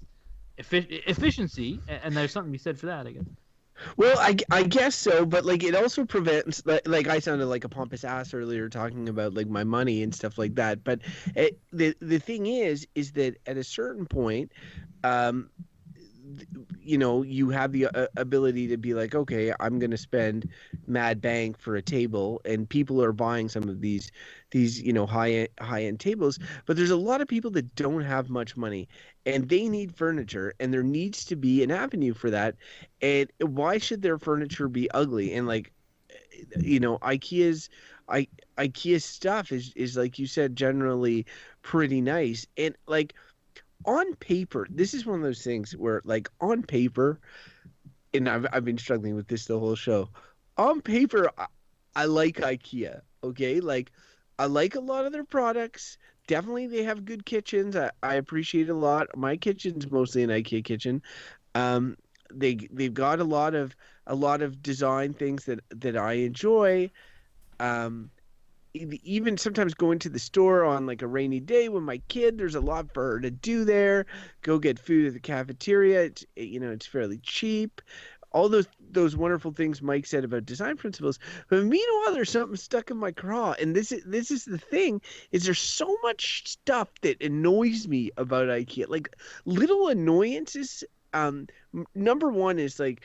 efficiency, and there's something to be said for that, I guess. Well, I guess so, but it also prevents, I sounded like a pompous ass earlier talking about my money and stuff like that. But the thing is that at a certain point, you have the ability to be like, okay, I'm going to spend mad bank for a table, and people are buying some of these high end tables, but there's a lot of people that don't have much money and they need furniture, and there needs to be an avenue for that. And why should their furniture be ugly? And IKEA's stuff is like you said, generally pretty nice. And on paper, this is one of those things where, like, on paper, and I've been struggling with this the whole show. On paper, I like IKEA. Okay, like I like a lot of their products. Definitely, they have good kitchens. I appreciate it a lot. My kitchen's mostly an IKEA kitchen. Um, they've got a lot of design things that I enjoy. Um, even sometimes going to the store on like a rainy day with my kid, there's a lot for her to do there. Go get food at the cafeteria. It's fairly cheap. All those wonderful things Mike said about design principles. But meanwhile, there's something stuck in my craw, and this is the thing: is there's so much stuff that annoys me about IKEA, like little annoyances. Number one is like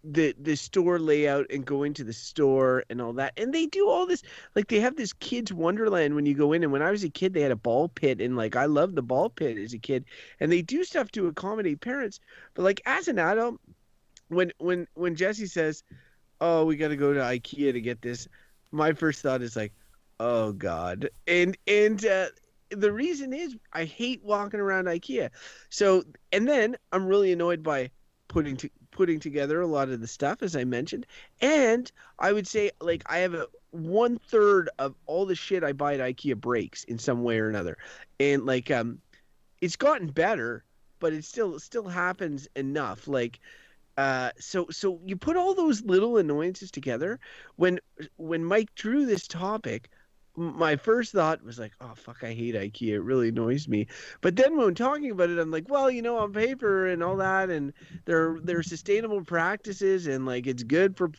the store layout and going to the store and all that, and they do all this, like they have this kids wonderland when you go in. And when I was a kid, they had a ball pit, and like I loved the ball pit as a kid, and they do stuff to accommodate parents. But like as an adult, when Jesse says, "Oh, we got to go to IKEA to get this," my first thought is like, "Oh God!" And the reason is I hate walking around IKEA. So, and then I'm really annoyed by putting together a lot of the stuff, as I mentioned. And I would say, like, I have a 1/3 of all the shit I buy at IKEA breaks in some way or another. And like it's gotten better, but it still happens enough. Like so you put all those little annoyances together. When Mike drew this topic, my first thought was like, "Oh fuck, I hate IKEA. It really annoys me." But then when talking about it, I'm like, "Well, on paper and all that, and they're sustainable practices, and like it's good for,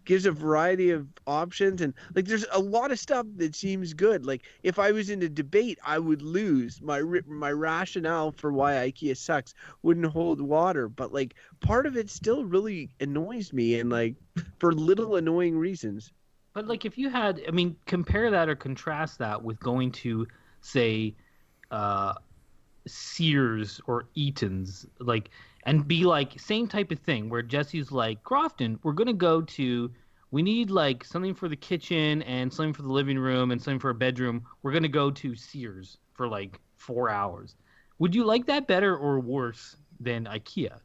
gives a variety of options, and like there's a lot of stuff that seems good. Like if I was in a debate, I would lose. My rationale for why IKEA sucks wouldn't hold water. But like part of it still really annoys me, and like for little annoying reasons." But like if you had, I mean, compare that or contrast that with going to, say, Sears or Eaton's, like, and be like same type of thing where Jesse's like, Crofton, we need like something for the kitchen and something for the living room and something for a bedroom. We're gonna go to Sears for like 4 hours. Would you like that better or worse than IKEA?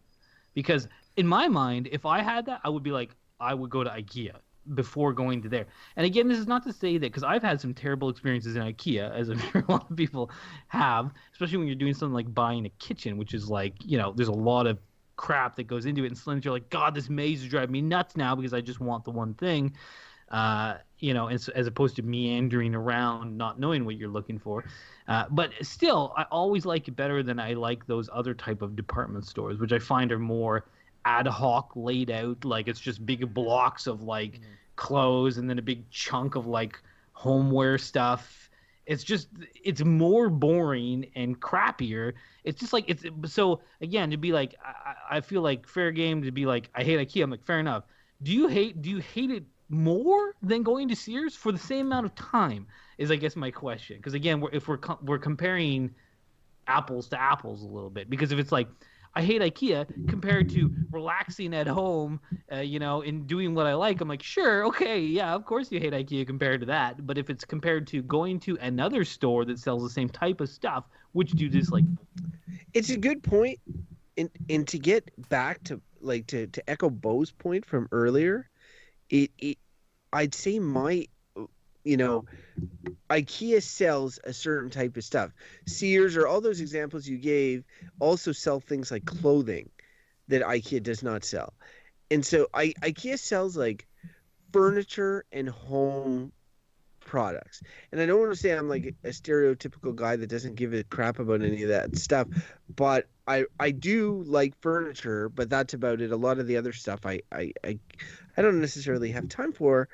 Because in my mind, if I had that, I would be like, I would go to IKEA before going to there. And again, this is not to say that, because I've had some terrible experiences in IKEA, as I'm sure a lot of people have, especially when you're doing something like buying a kitchen, which is like, there's a lot of crap that goes into it, and suddenly you're like, God, this maze is driving me nuts now because I just want the one thing, as opposed to meandering around not knowing what you're looking for. But still, I always like it better than I like those other type of department stores, which I find are more ad hoc laid out. Like it's just big blocks of like clothes and then a big chunk of like homeware stuff. It's more boring and crappier. It's just like, it's so again, to be like, I feel like fair game to be like, I hate IKEA. I'm like, fair enough. Do you hate it more than going to Sears for the same amount of time is, I guess, my question. Because again, if we're comparing apples to apples a little bit, because if it's like, I hate IKEA compared to relaxing at home, and doing what I like, I'm like, sure, okay, yeah, of course you hate IKEA compared to that. But if it's compared to going to another store that sells the same type of stuff, which do you dislike? It's a good point. And to get back to like to echo Bo's point from earlier, I'd say IKEA sells a certain type of stuff. Sears or all those examples you gave also sell things like clothing that IKEA does not sell. And so IKEA sells like furniture and home products. And I don't want to say I'm like a stereotypical guy that doesn't give a crap about any of that stuff, but I do like furniture, but that's about it. A lot of the other stuff I don't necessarily have time for.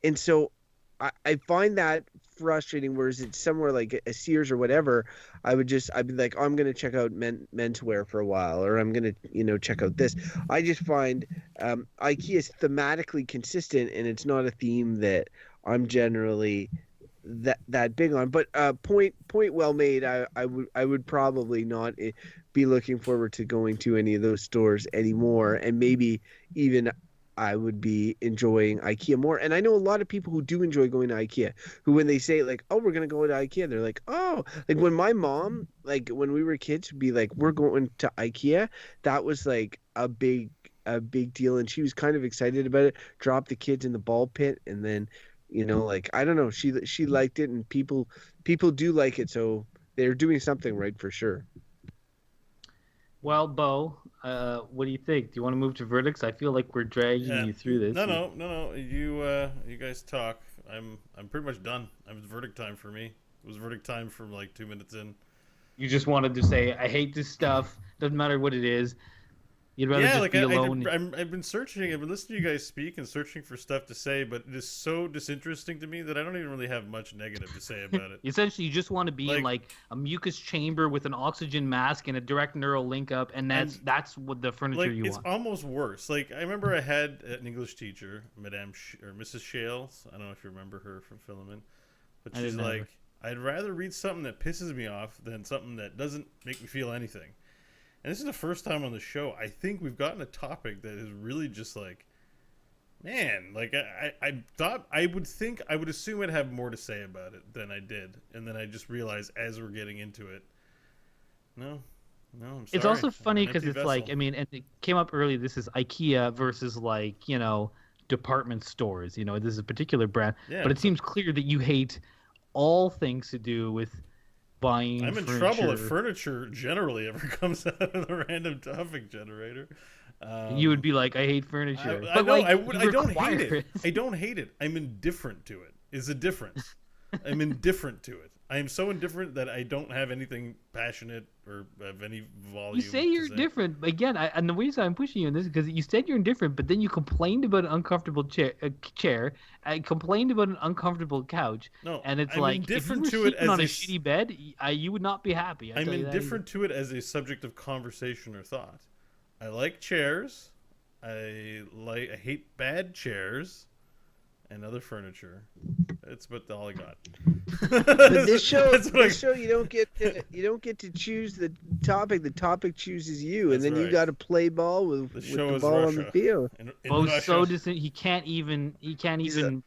And so I find that frustrating, whereas it's somewhere like a Sears or whatever, I'd be like, oh, I'm going to check out menswear for a while, or I'm going to, check out this. I just find IKEA is thematically consistent, and it's not a theme that I'm generally that big on. But point well made. I would probably not be looking forward to going to any of those stores anymore, and maybe even I would be enjoying IKEA more. And I know a lot of people who do enjoy going to IKEA, who when they say like, "Oh, we're gonna go to IKEA," they're like, "Oh," like when my mom, like when we were kids, would be like, "We're going to IKEA." That was like a big deal, and she was kind of excited about it. Drop the kids in the ball pit, and then, like I don't know, she liked it, and people do like it, so they're doing something right for sure. Well, Bo, what do you think? Do you want to move to verdicts? I feel like we're dragging you through this. No. You guys talk. I'm pretty much done. It was verdict time for me. It was verdict time from like 2 minutes in. You just wanted to say, I hate this stuff. Doesn't matter what it is. You'd rather just be alone. I've been searching. I've been listening to you guys speak and searching for stuff to say, but it is so disinteresting to me that I don't even really have much negative to say about it. Essentially, you just want to be in like a mucus chamber with an oxygen mask and a direct neural link up, and that's what the furniture you want. It's almost worse. Like I remember I had an English teacher, Mrs. Shales. I don't know if you remember her from Philemon, but she's like, I'd rather read something that pisses me off than something that doesn't make me feel anything. And this is the first time on the show I think we've gotten a topic that is really just like, man, like I thought I would assume I'd have more to say about it than I did, and then I just realized as we're getting into it, no, I'm sorry. It's also funny because it's like, I mean, and it came up earlier. This is IKEA versus like department stores. This is a particular brand, but it seems clear that you hate all things to do with buying I'm in furniture. Trouble if furniture generally ever comes out of the random topic generator. You would be like, I hate furniture. I don't hate it. I don't hate it. I'm indifferent to it. Is a difference. I'm indifferent to it. I am so indifferent that I don't have anything passionate or of any volume. You say you're indifferent. Again, and the reason I'm pushing you in this is because you said you're indifferent, but then you complained about an uncomfortable chair and complained about an uncomfortable couch. No, and it's I'm like, indifferent if you to were it sleeping as on a shitty bed, you would not be happy. I'm indifferent to it as a subject of conversation or thought. I like chairs. I hate bad chairs and other furniture. That's about all I got. But this show you don't get to choose the topic. The topic chooses you, and then you got to play ball with the ball on the field. So distant. He can't even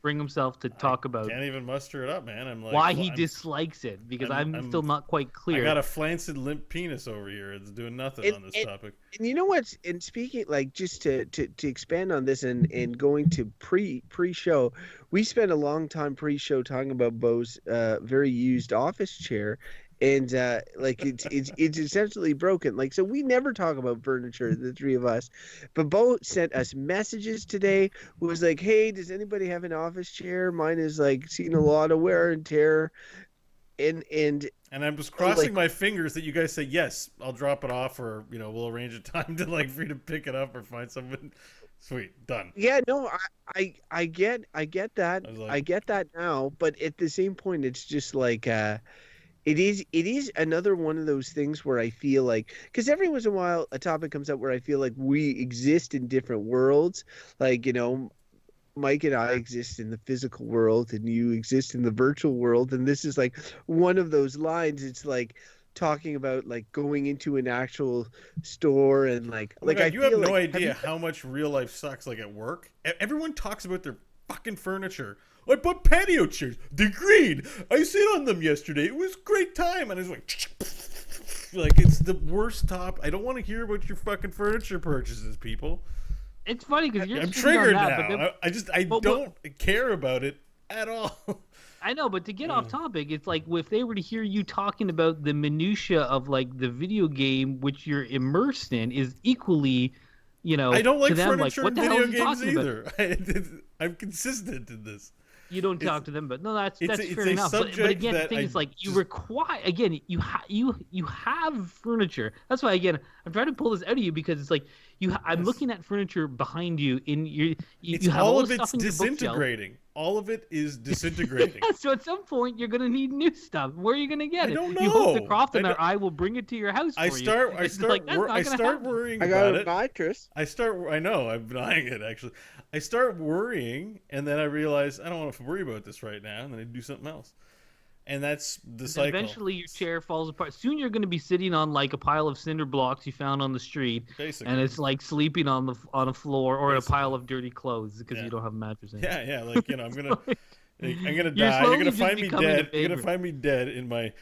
bring himself to talk about. Can't even muster it up, man. I'm like, why he dislikes it, because I'm still not quite clear. I got a flancid limp penis over here. It's doing nothing on this topic. And you know what? And speaking, like, just to expand on this and going to pre-show, we spent a long time pre-show talking about Bo's very used office chair, and like it's essentially broken. Like, so we never talk about furniture, the three of us, but Bo sent us messages today. Was like, hey, does anybody have an office chair? Mine is like seen a lot of wear and tear, and I'm just crossing my fingers that you guys say yes, I'll drop it off, or we'll arrange a time to for you to pick it up or find someone. Sweet, done. Yeah, no, I get that. I get that now, but at the same point, it's just like it is another one of those things where I feel like, because every once in a while a topic comes up where I feel like we exist in different worlds, like Mike and I exist in the physical world, and you exist in the virtual world, and this is like one of those lines. It's like talking about like going into an actual store and like you have no idea how much real life sucks. Like at work, everyone talks about their fucking furniture. I bought patio chairs. They're green. I sit on them yesterday. It was a great time. And it's like it's the worst top. I don't want to hear about your fucking furniture purchases, people. It's funny because I'm triggered now. I don't care about it at all. I know, but to get off topic, it's like if they were to hear you talking about the minutia of like the video game which you're immersed in is equally, I don't like to them, furniture like, what and the video hell games either. I'm consistent in this. You don't talk to them, but no, that's fair enough. But again, the thing is, like, you require, again, you have furniture. That's why, again, I'm trying to pull this out of you because it's like I'm looking at furniture behind you in you have all of it's disintegrating. All of it is disintegrating. Yeah, so at some point you're gonna need new stuff. Where are you gonna get it? I don't know. You hope the Crofton or I will bring it to your house for you. I start worrying about it. I know. I'm denying it actually. I start worrying, and then I realize I don't want to worry about this right now, and then I do something else. And that's the And cycle. eventually your chair falls apart. Soon you're going to be sitting on like a pile of cinder blocks you found on the street, Basically. and it's like sleeping on a floor or Basically. a pile of dirty clothes because Yeah. you don't have a mattress in. Yeah, like I'm gonna You're die. You're slowly gonna just find me becoming a dead. You're gonna vagrant. find me dead in my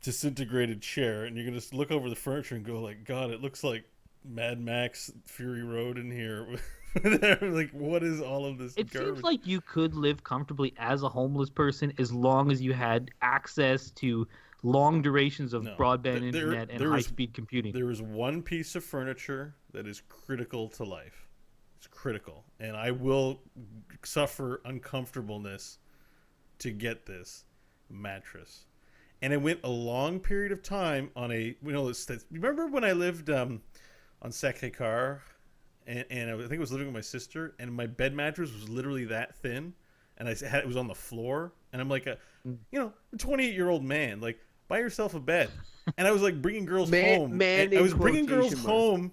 disintegrated chair, and you're gonna look over the furniture and go like, God, it looks like Mad Max Fury Road in here. Like, what is all of this It garbage? seems like you could live comfortably as a homeless person as long as you had access to long durations of No. broadband internet and there is- high-speed computing. There is one piece of furniture that is critical to life. It's critical, and I will suffer uncomfortableness to get this mattress. And I went a long period of time on a, remember when I lived on Sacré-Cœur, and I think I was living with my sister, and my bed mattress was literally that thin, and it was on the floor, and I'm like a 28-year-old man, like, buy yourself a bed. And I was like bringing girls home. I was bringing girls home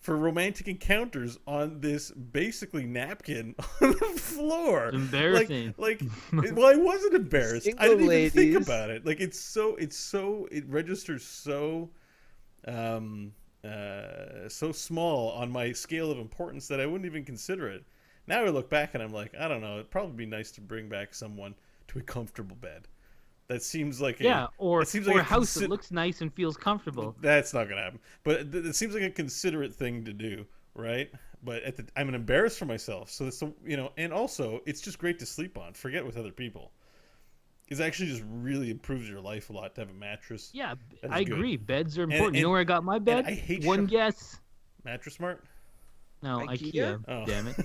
for romantic encounters on this basically napkin on the floor. Embarrassing. Well, I wasn't embarrassed. Single I didn't ladies. even think about it. Like, it registers so small on my scale of importance that I wouldn't even consider it. Now I look back and I'm like, I don't know. It'd probably be nice to bring back someone to a comfortable bed. That seems like a house that that looks nice and feels comfortable. That's not gonna happen. But it seems like a considerate thing to do, right? But I'm embarrassed for myself. So that's and also it's just great to sleep on. Forget with other people. It actually just really improves your life a lot to have a mattress. Yeah, I agree. Beds are important. And you know where I got my bed? I hate One guess. Mattress Mart? No, IKEA. Oh. Damn it.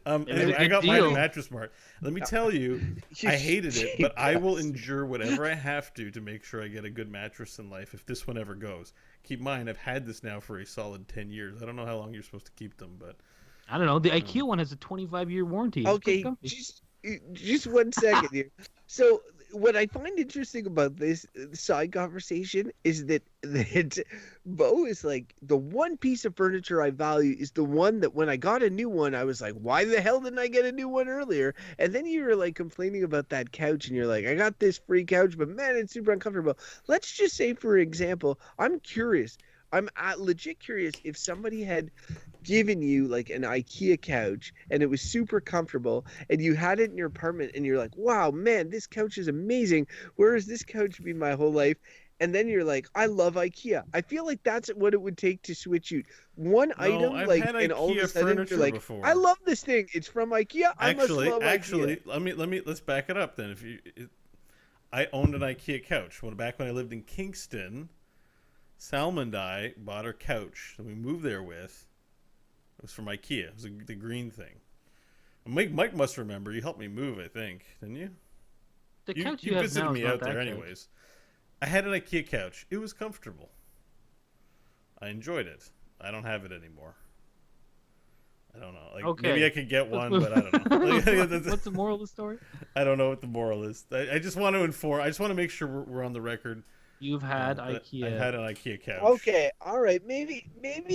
Anyway, I got mine at Mattress Mart. Let me tell you, You I hated it, but I will cheap endure whatever I have to make sure I get a good mattress in life if this one ever goes. Keep in mind, I've had this now for a solid 10 years. I don't know how long you're supposed to keep them, but... I don't know. The IKEA one has a 25-year warranty. It's Okay, pretty comfy. just 1 second here. So what I find interesting about this side conversation is that Bo is like, the one piece of furniture I value is the one that when I got a new one, I was like, why the hell didn't I get a new one earlier? And then you were like complaining about that couch, and you're like, I got this free couch, but man, it's super uncomfortable. Let's just say, for example, I'm curious. I'm legit curious if somebody had given you like an IKEA couch and it was super comfortable and you had it in your apartment and you're like, wow, man, this couch is amazing. Whereas this couch been my whole life. And then you're like, I love IKEA. I feel like that's what it would take to switch you. One item, I've like, had and all of a IKEA sudden you're like, before. I love this thing. It's from IKEA. I must love Actually, IKEA. let's back it up then. I owned an IKEA couch back when I lived in Kingston. Salma and I bought her couch that we moved there with. It was from IKEA. It was the green thing. Mike must remember. You helped me move, I think, didn't you? The couch you have visited now me is not out there, that anyways. I had an IKEA couch. It was comfortable. I enjoyed it. I don't have it anymore. I don't know. Okay. Maybe I could get one, but I don't know. What's the moral of the story? I don't know what the moral is. I just want to inform. I just want to make sure we're on the record. You've had IKEA. I've had an IKEA couch. Okay, all right. Maybe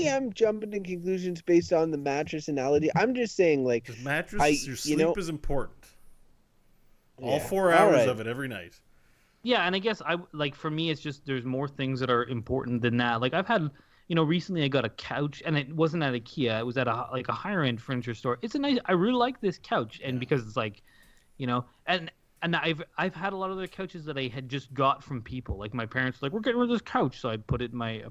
I'm jumping to conclusions based on the mattress analogy. I'm just saying, like, Because mattress, your sleep is important. All 4 hours of it every night. Yeah, and I guess for me, it's just there's more things that are important than that. Like I've had, recently I got a couch, and it wasn't at IKEA. It was at a higher end furniture store. It's I really like this couch, and because it's like, and I've had a lot of other couches that I had just got from people. Like my parents were like, we're getting rid of this couch, so I'd put it in my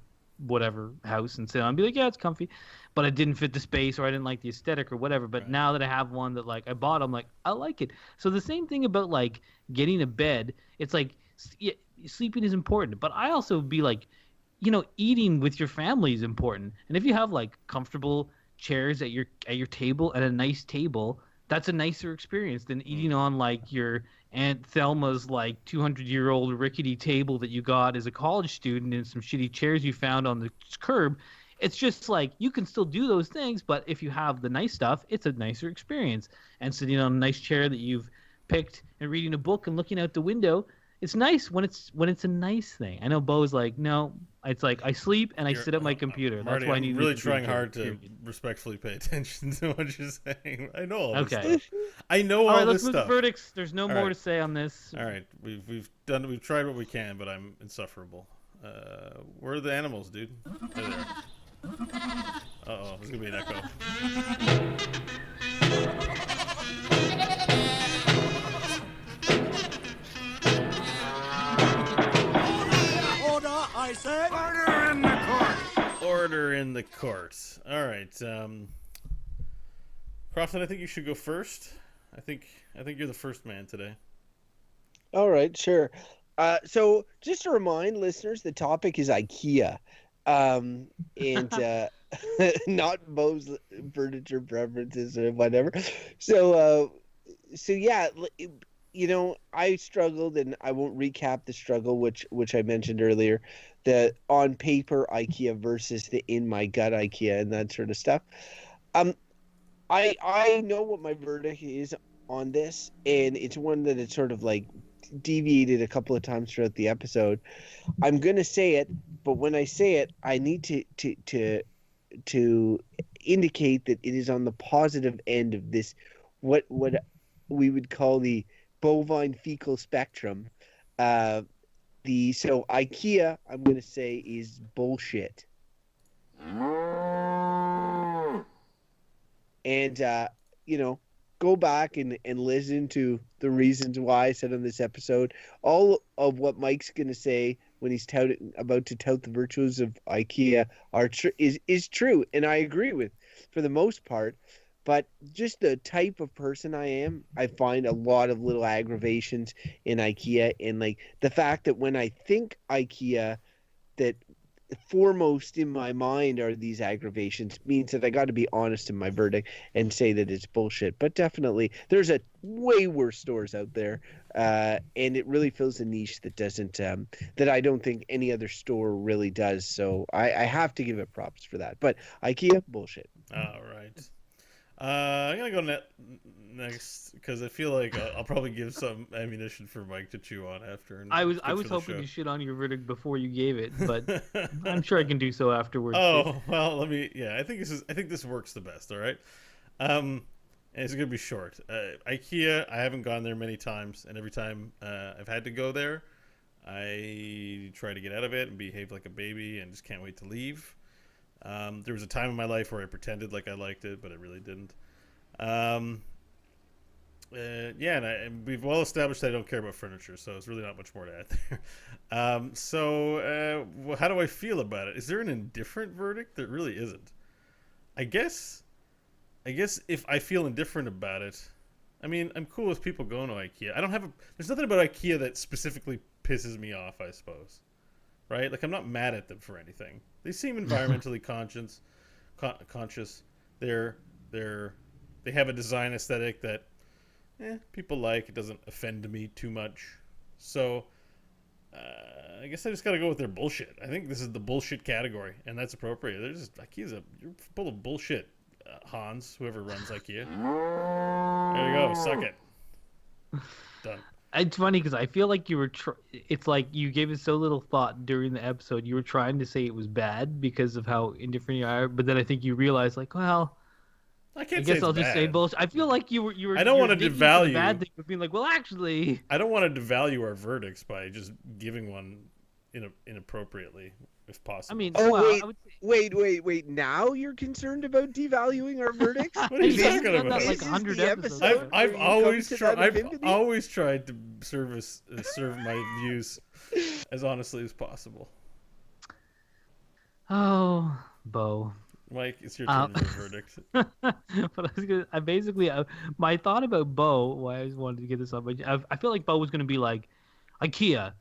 whatever house and sit on and be like, yeah, it's comfy, but it didn't fit the space or I didn't like the aesthetic or whatever. But now that I have one that like I bought, I'm like, I like it. So the same thing about like getting a bed. It's like sleeping is important, but I also be like, eating with your family is important. And if you have like comfortable chairs at your table and a nice table, that's a nicer experience than eating on like your Aunt Thelma's like 200-year-old rickety table that you got as a college student and some shitty chairs you found on the curb. It's just like you can still do those things, but if you have the nice stuff, it's a nicer experience. And sitting on a nice chair that you've picked and reading a book and looking out the window, It's nice when it's a nice thing. I know Bo's like, no, it's like I sleep and I sit at my computer. Marty, That's why I need I'm to really be trying computer, hard to period. respectfully pay attention to what you're saying. I know all this Okay. stuff. I know All all right, this let's move to stuff. verdicts. There's no All more right. to say on this. All right, we've tried what we can, but I'm insufferable. Where are the animals, dude? There they are. Uh-oh, there's gonna be an echo. Order, I say. Order in the court. Order in the court. All right, Crofton, I think you should go first. I think you're the first man today. All right, sure. So just to remind listeners, the topic is IKEA, and not Bo's furniture preferences or whatever. So yeah, I struggled, and I won't recap the struggle, which I mentioned earlier, the on paper IKEA versus the in my gut IKEA and that sort of stuff. I know what my verdict is on this, and it's one that it's sort of like deviated a couple of times throughout the episode. I'm gonna say it, but when I say it, I need to indicate that it is on the positive end of this, what we would call the bovine fecal spectrum. So IKEA, I'm gonna say, is bullshit. And go back and listen to the reasons why I said on this episode. All of what Mike's going to say when he's about to tout the virtues of IKEA is true, and I agree with for the most part. But just the type of person I am, I find a lot of little aggravations in IKEA, and like the fact that when I think IKEA, that foremost in my mind are these aggravations, means that I got to be honest in my verdict and say that it's bullshit. But definitely there's a way worse stores out there, and it really fills a niche that doesn't that I don't think any other store really does. So I have to give it props for that. But IKEA, bullshit. All right. I'm gonna go next because I feel like I'll probably give some ammunition for Mike to chew on after. And I was good for the hoping show. to shit on your verdict before you gave it, but I'm sure I can do so afterwards. Oh well, let me. Yeah, I think this works the best. All right. And it's gonna be short. IKEA, I haven't gone there many times, and every time I've had to go there, I try to get out of it and behave like a baby, and just can't wait to leave. There was a time in my life where I pretended like I liked it, but I really didn't. And we've well established that I don't care about furniture, so it's really not much more to add there. So how do I feel about it? Is there an indifferent verdict? There really isn't. I guess if I feel indifferent about it, I mean, I'm cool with people going to IKEA. There's nothing about IKEA that specifically pisses me off, I suppose. Right? Like, I'm not mad at them for anything. They seem environmentally conscious. They have a design aesthetic that people like. It doesn't offend me too much. So I guess I just got to go with their bullshit. I think this is the bullshit category, and that's appropriate. IKEA's you're full of bullshit, Hans, whoever runs IKEA. There you go. Suck it. Done. It's funny because I feel like you were. It's like you gave it so little thought during the episode. You were trying to say it was bad because of how indifferent you are, but then I think you realized, like, well, I guess I'll just say bullshit. I feel like you were. I don't want to devalue the bad thing, but being like, well, actually, I don't want to devalue our verdicts by just giving one inappropriately, if possible. I mean, wait. Now you're concerned about devaluing our verdicts? What are you talking about? That like 100 episodes. I've always tried to serve my views as honestly as possible. Oh, Bo. Mike, it's your turn for a verdict. But my thought about Bo, why I just wanted to get this up, I feel like Bo was going to be like, IKEA.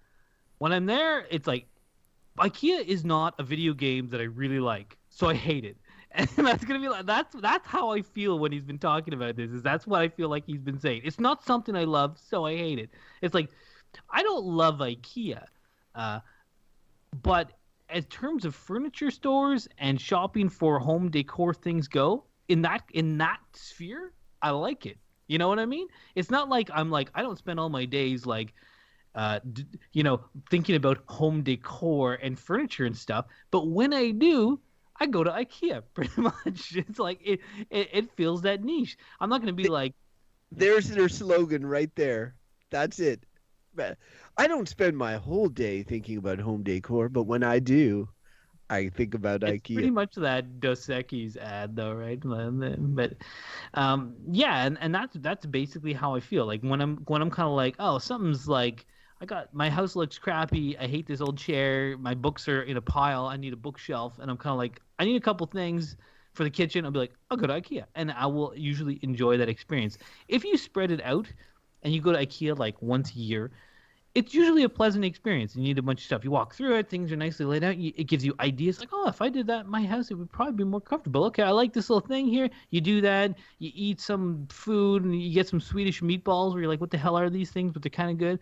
When I'm there, it's like, IKEA is not a video game that I really like, so I hate it. And that's gonna be like that's how I feel when he's been talking about this. That's what I feel like he's been saying. It's not something I love, so I hate it. It's like I don't love IKEA, but in terms of furniture stores and shopping for home decor things go, in that sphere, I like it. You know what I mean? It's not like I'm like I don't spend all my days like thinking about home decor and furniture and stuff. But when I do, I go to IKEA pretty much. It's like it fills that niche. I'm not going to be like. There's their slogan right there. That's it. I don't spend my whole day thinking about home decor, but when I do, I think about it's IKEA. Pretty much that Dos Equis ad, though, right? But yeah, and that's basically how I feel. Like when I'm kind of like, oh, something's like, my house looks crappy. I hate this old chair. My books are in a pile. I need a bookshelf, and I'm kind of like, I need a couple things for the kitchen. I'll be like, I'll go to IKEA, and I will usually enjoy that experience. If you spread it out, and you go to IKEA like once a year, it's usually a pleasant experience. You need a bunch of stuff. You walk through it, things are nicely laid out. It gives you ideas like, oh, if I did that in my house, it would probably be more comfortable. Okay, I like this little thing here. You do that. You eat some food, and you get some Swedish meatballs where you're like, what the hell are these things? But they're kind of good.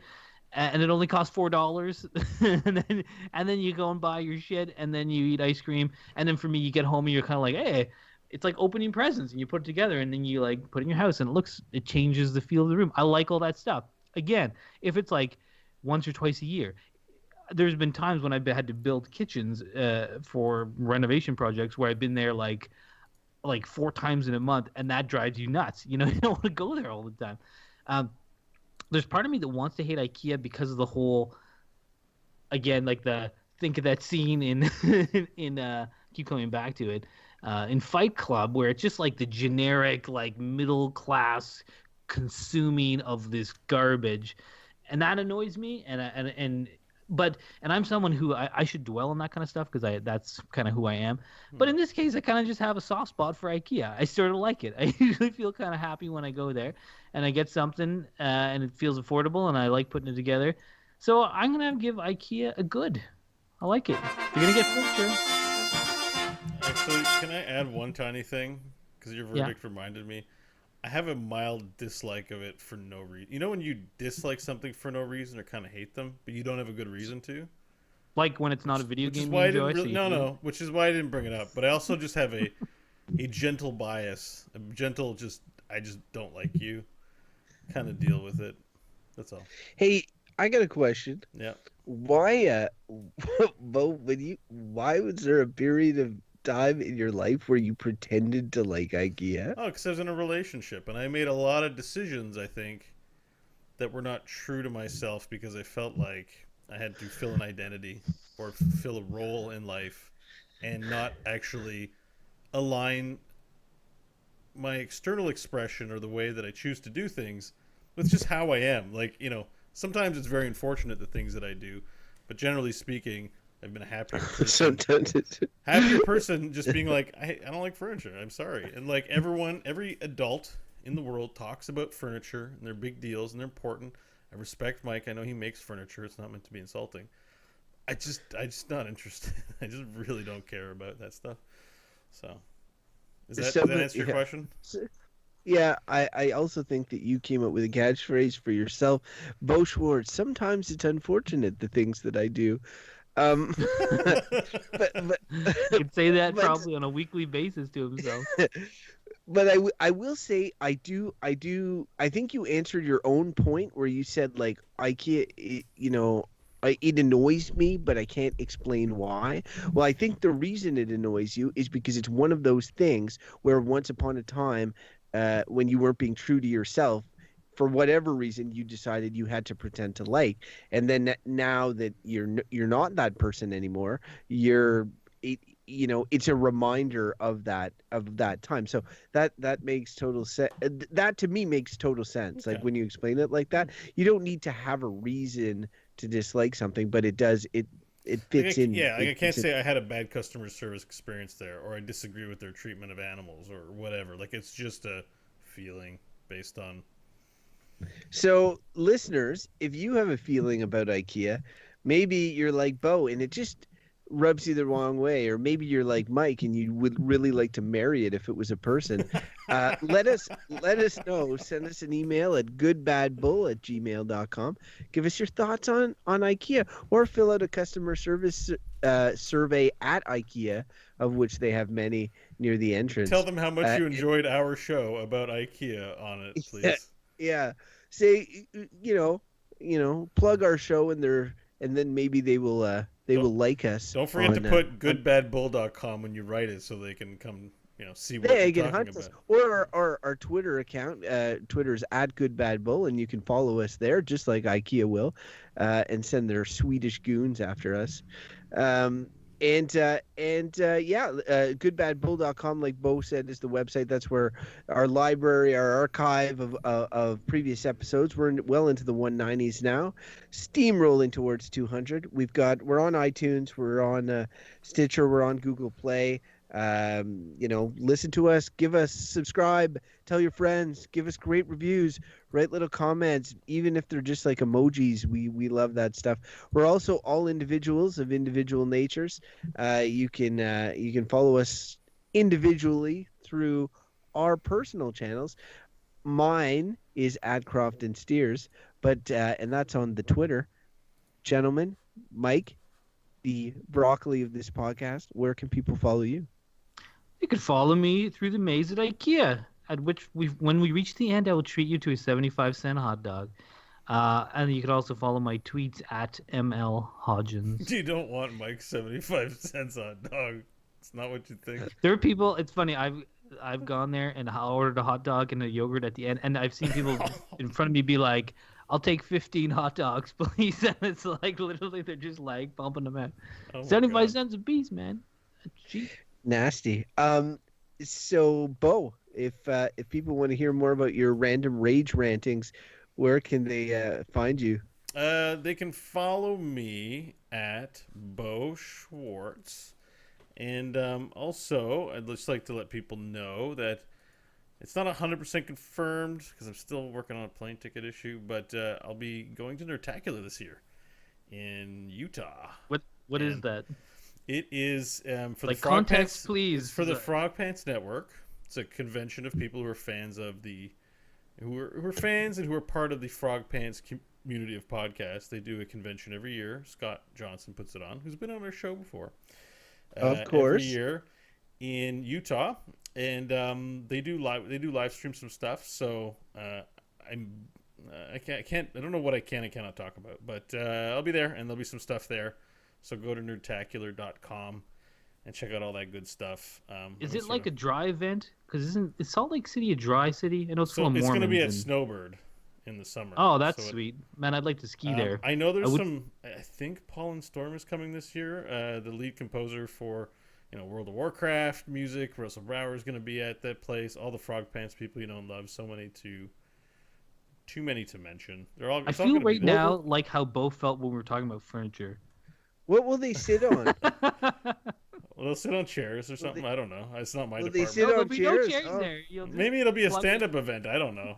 And it only costs $4. and then you go and buy your shit, and then you eat ice cream. And then for me, you get home, and you're kind of like, hey, it's like opening presents, and you put it together, and then you like put it in your house, and it changes the feel of the room. I like all that stuff. Again, if it's like once or twice a year, there's been times when I've had to build kitchens for renovation projects where I've been there like 4 times in a month, and that drives you nuts. You don't want to go there all the time. There's part of me that wants to hate IKEA because of the whole, again, like think of that scene in keep coming back to it, in Fight Club, where it's just like the generic like middle class consuming of this garbage, and that annoys me. And I'm someone who I should dwell on that kind of stuff because that's kind of who I am. But in this case, I kind of just have a soft spot for IKEA. I sort of like it. I usually feel kind of happy when I go there and I get something and it feels affordable and I like putting it together. So I'm gonna give IKEA a good. I like it. You're gonna get furniture. Actually, can I add one tiny thing? Because your verdict reminded me. I have a mild dislike of it for no reason. You know when you dislike something for no reason or kind of hate them, but you don't have a good reason to? Like when it's not a video game you enjoy? Which is why I didn't bring it up. But I also just have a gentle bias. I just don't like you. Kind of deal with it. That's all. Hey, I got a question. Yeah. Why, Bo, why was there a period of time in your life where you pretended to like IKEA? Oh, because I was in a relationship and I made a lot of decisions, I think, that were not true to myself because I felt like I had to fill an identity or fill a role in life and not actually align my external expression or the way that I choose to do things with just how I am. Like, sometimes it's very unfortunate the things that I do, but generally speaking, I've been a happier person. Sometimes it's happier person just being like, I don't like furniture. I'm sorry. And like every adult in the world talks about furniture and they're big deals and they're important. I respect Mike. I know he makes furniture. It's not meant to be insulting. I just not interested. I just really don't care about that stuff. So, does that answer your question? Yeah, I also think that you came up with a catchphrase for yourself, Bo Schwartz. Sometimes it's unfortunate the things that I do. But he'd say that probably on a weekly basis to himself. But I will say I think you answered your own point where you said like IKEA, it annoys me, but I can't explain why. Well, I think the reason it annoys you is because it's one of those things where once upon a time, when you weren't being true to yourself, for whatever reason, you decided you had to pretend to like, and then now that you're not that person anymore, it's a reminder of that time. So that makes total sense. That to me makes total sense. Okay. Like when you explain it like that, you don't need to have a reason to dislike something, but it does. It fits in. Yeah, I can't say I had a bad customer service experience there, or I disagree with their treatment of animals, or whatever. Like it's just a feeling based on. So, listeners, if you have a feeling about IKEA, maybe you're like Bo and it just rubs you the wrong way, or maybe you're like Mike and you would really like to marry it if it was a person. Let us know. Send us an email at goodbadbull@gmail.com. Give us your thoughts on IKEA, or fill out a customer service survey at IKEA, of which they have many near the entrance. Tell them how much you enjoyed our show about IKEA on it, please. Yeah. Say, plug our show and then maybe they will like us. Don't forget to put goodbadbull.com when you write it, so they can come, see what you're talking about. Or our Twitter account. Twitter's @goodbadbull, and you can follow us there, just like IKEA will, and send their Swedish goons after us. Goodbadbull.com, like Bo said, is the website. That's where our library, our archive of previous episodes. We're well into the 190s now, steamrolling towards 200. We're on iTunes, we're on Stitcher, we're on Google Play. Listen to us, subscribe, tell your friends, give us great reviews, write little comments, even if they're just like emojis. We love that stuff. We're also all individuals of individual natures. You can follow us individually through our personal channels. Mine is @CroftonSteers, but and that's on the Twitter. Gentlemen, Mike, the broccoli of this podcast, where can people follow you? You can follow me through the maze at IKEA, at which when we reach the end, I will treat you to a 75-cent hot dog. And you can also follow my tweets @MLHodgins. You don't want Mike's 75 cents hot dog. It's not what you think. There are people. It's funny. I've gone there and I ordered a hot dog and a yogurt at the end, and I've seen people in front of me be like, "I'll take 15 hot dogs, please." And it's like literally they're just like bumping them out. 75 cents a piece, man. Cheap. Nasty. So Bo, if people want to hear more about your random rage rantings, where can they find you? They can follow me @Bo Schwartz, and also I'd just like to let people know that it's not 100% confirmed because I'm still working on a plane ticket issue, but I'll be going to Nerdtacular this year in Utah. What is that? It is for like the Frog context, Pants, please. It's for the Frog Pants Network. It's a convention of people who are fans of who are fans and who are part of the Frog Pants community of podcasts. They do a convention every year. Scott Johnson puts it on, who's been on our show before. Of course, every year in Utah, and they do live stream some stuff. So I don't know what I can and cannot talk about, but I'll be there, and there'll be some stuff there. So go to nerdtacular.com and check out all that good stuff. Is it like a dry event? Because is Salt Lake City a dry city? I know it's full of Mormons. It's going to be at Snowbird in the summer. Oh, that's sweet. Man, I'd like to ski there. I know there's I think Paul and Storm is coming this year. The lead composer for World of Warcraft music. Russell Brower is going to be at that place. All the Frog Pants people you know and love. So many too many to mention. I feel right now like how Bo felt when we were talking about furniture. What will they sit on? Well, they'll sit on chairs or something. I don't know. It's not my department. They sit on chairs? No there. Maybe it'll be a stand-up event. I don't know.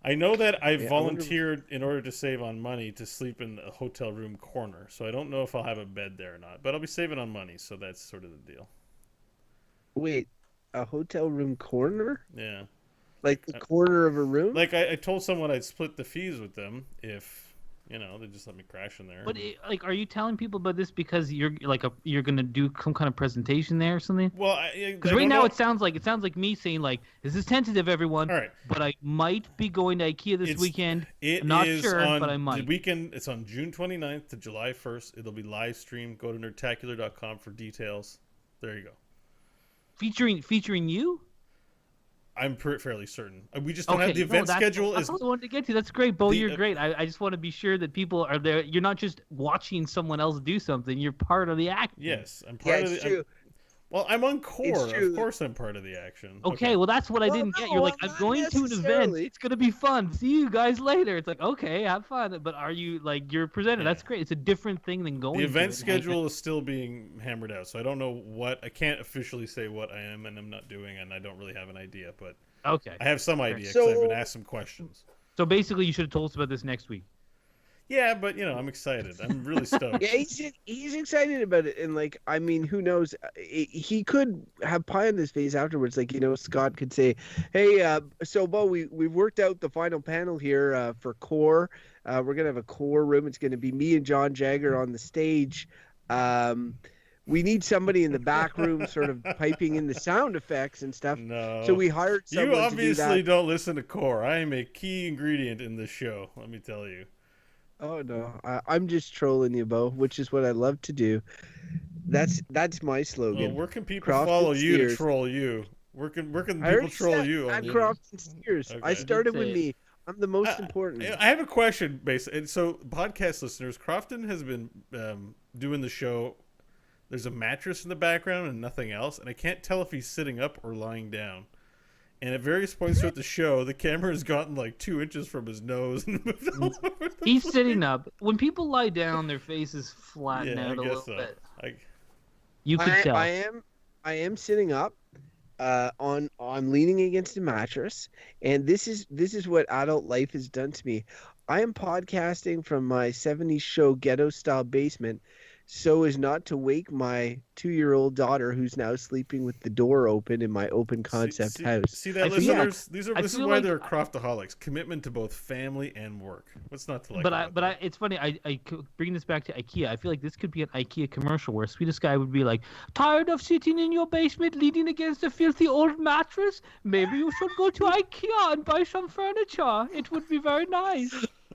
I know that I volunteered in order to save on money to sleep in a hotel room corner. So I don't know if I'll have a bed there or not. But I'll be saving on money, so that's sort of the deal. Wait, a hotel room corner? Yeah. Like the corner of a room? Like I told someone I'd split the fees with them if... they just let me crash in there. But are you telling people about this because you're gonna do some kind of presentation there or something? Well, because right now it sounds like me saying like, "This is tentative, everyone." All right. But I might be going to IKEA this weekend. I'm not sure, but I might. The weekend. It's on June 29th to July 1st. It'll be live streamed. Go to nerdtacular.com for details. There you go. Featuring you? I'm fairly certain. We just don't have the event schedule. That's what I wanted to get to. That's great, Bo. You're great. I just want to be sure that people are there. You're not just watching someone else do something. You're part of the action. Yes, I'm part of the. True. I'm on core. Of course, I'm part of the action. Okay, well, that's what I didn't get. You're like, I'm going to an event. It's going to be fun. See you guys later. It's like, okay, have fun. But are you like you're presented? Yeah. That's great. It's a different thing than going. The event schedule is still being hammered out, so I don't know what. I can't officially say what I am and I'm not doing, and I don't really have an idea, but. Okay. I have some idea because I've been asked some questions. So basically, you should have told us about this next week. Yeah, but I'm excited. I'm really stoked. Yeah, he's excited about it, and like, I mean, who knows? He could have pie on his face afterwards. Like, Scott could say, "Hey, so Bo, we've worked out the final panel here for core. We're gonna have a core room. It's gonna be me and John Jagger on the stage. we need somebody in the back room sort of piping in the sound effects and stuff. No. So we hired someone You obviously to do that. don't listen to Core. I am a key ingredient in this show, let me tell you. Oh no, I'm just trolling you, Bo, which is what I love to do. That's my slogan. Well, where can people Crofton follow you Steers. to troll you? Where can I people already troll said, you? at On the Crofton Steers. I Okay. started Say with it. me. I'm the most important. I have a question, basically. And so, podcast listeners, Crofton has been doing the show. There's a mattress in the background and nothing else, and I can't tell if he's sitting up or lying down. And at various points throughout the show, the camera has gotten like 2 inches from his nose and moved all over the He's place. sitting up. When people lie down, their faces flatten Yeah, out I a guess little so. bit. I, You could tell. I am sitting up. I'm leaning against a mattress, and this is what adult life has done to me. I am podcasting from my 70s show ghetto style basement, so as not to wake my 2-year-old daughter who's now sleeping with the door open in my open concept house. See that, I feel like- listeners? This is feel why like- they're Croftaholics. Commitment to both family and work. What's not to like? about But that? it's funny. I could bring this back to IKEA. I feel like this could be an IKEA commercial where Sweetest Guy would be like, "Tired of sitting in your basement leaning against a filthy old mattress? Maybe you should go to IKEA and buy some furniture. It would be very nice."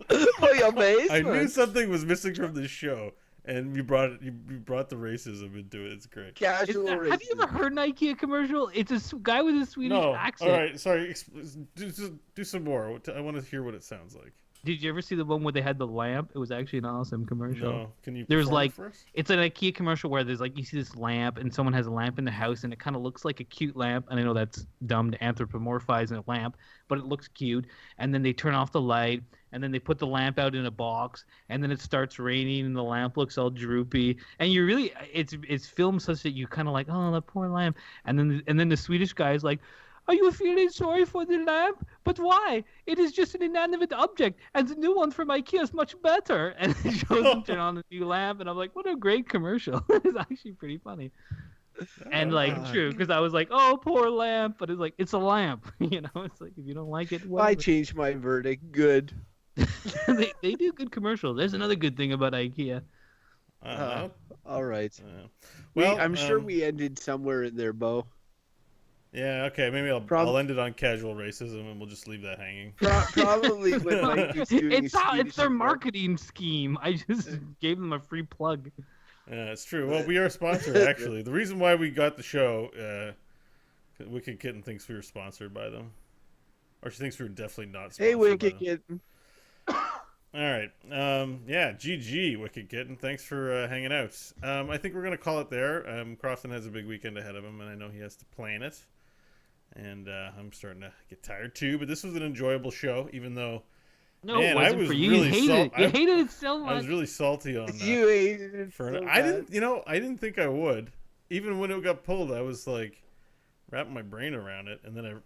Oh, your basement. I knew something was missing from this show, and you brought the racism into it. It's great. Casual Have you ever racism. heard an IKEA commercial? It's a guy with a Swedish No, accent. all right, sorry. Do some more. I want to hear what it sounds like. Did you ever see the one where they had the lamp? It was actually an awesome commercial. No, can you? There's perform like- it for us? It's an IKEA commercial where there's like you see this lamp and someone has a lamp in the house and it kind of looks like a cute lamp. And I know that's dumb to anthropomorphize a lamp, but it looks cute. And then they turn off the light and then they put the lamp out in a box and then it starts raining and the lamp looks all droopy. And you really it's filmed such that you kind of like, oh, that poor lamp. And then the Swedish guy is like, "Are you feeling sorry for the lamp? But why? It is just an inanimate object, and the new one from IKEA is much better." And it shows him turn on the new lamp, and I'm like, what a great commercial. It's actually pretty funny. And like true, because I was like, oh, poor lamp, but it's like it's a lamp, you know. It's like if you don't like it, I whatever. changed my verdict. Good. they do good commercials. There's another good thing about IKEA. All right. Well, I'm sure we ended somewhere in there, Bo. Yeah, okay. Maybe I'll Prob- end it on casual racism, and we'll just leave that hanging. Probably when Mike was doing It's his it's Swedish their accent. marketing scheme. I just gave them a free plug. Yeah, it's true. Well, we are sponsored, actually. The reason why we got the show, Wicked Kitten thinks we were sponsored by them. Or she thinks we were definitely not sponsored Hey, by Wicked them. Kitten. All right. Yeah, GG, Wicked Kitten. Thanks for hanging out. I think we're going to call it there. Crofton has a big weekend ahead of him, and I know he has to plan it. And I'm starting to get tired, too. But this was an enjoyable show, even though... No, Man, it I wasn't was for you. really You hated it. You hated it so I much. was really salty on that. You hated it so I bad. didn't think I would. Even when it got pulled, I was like wrapping my brain around it, and then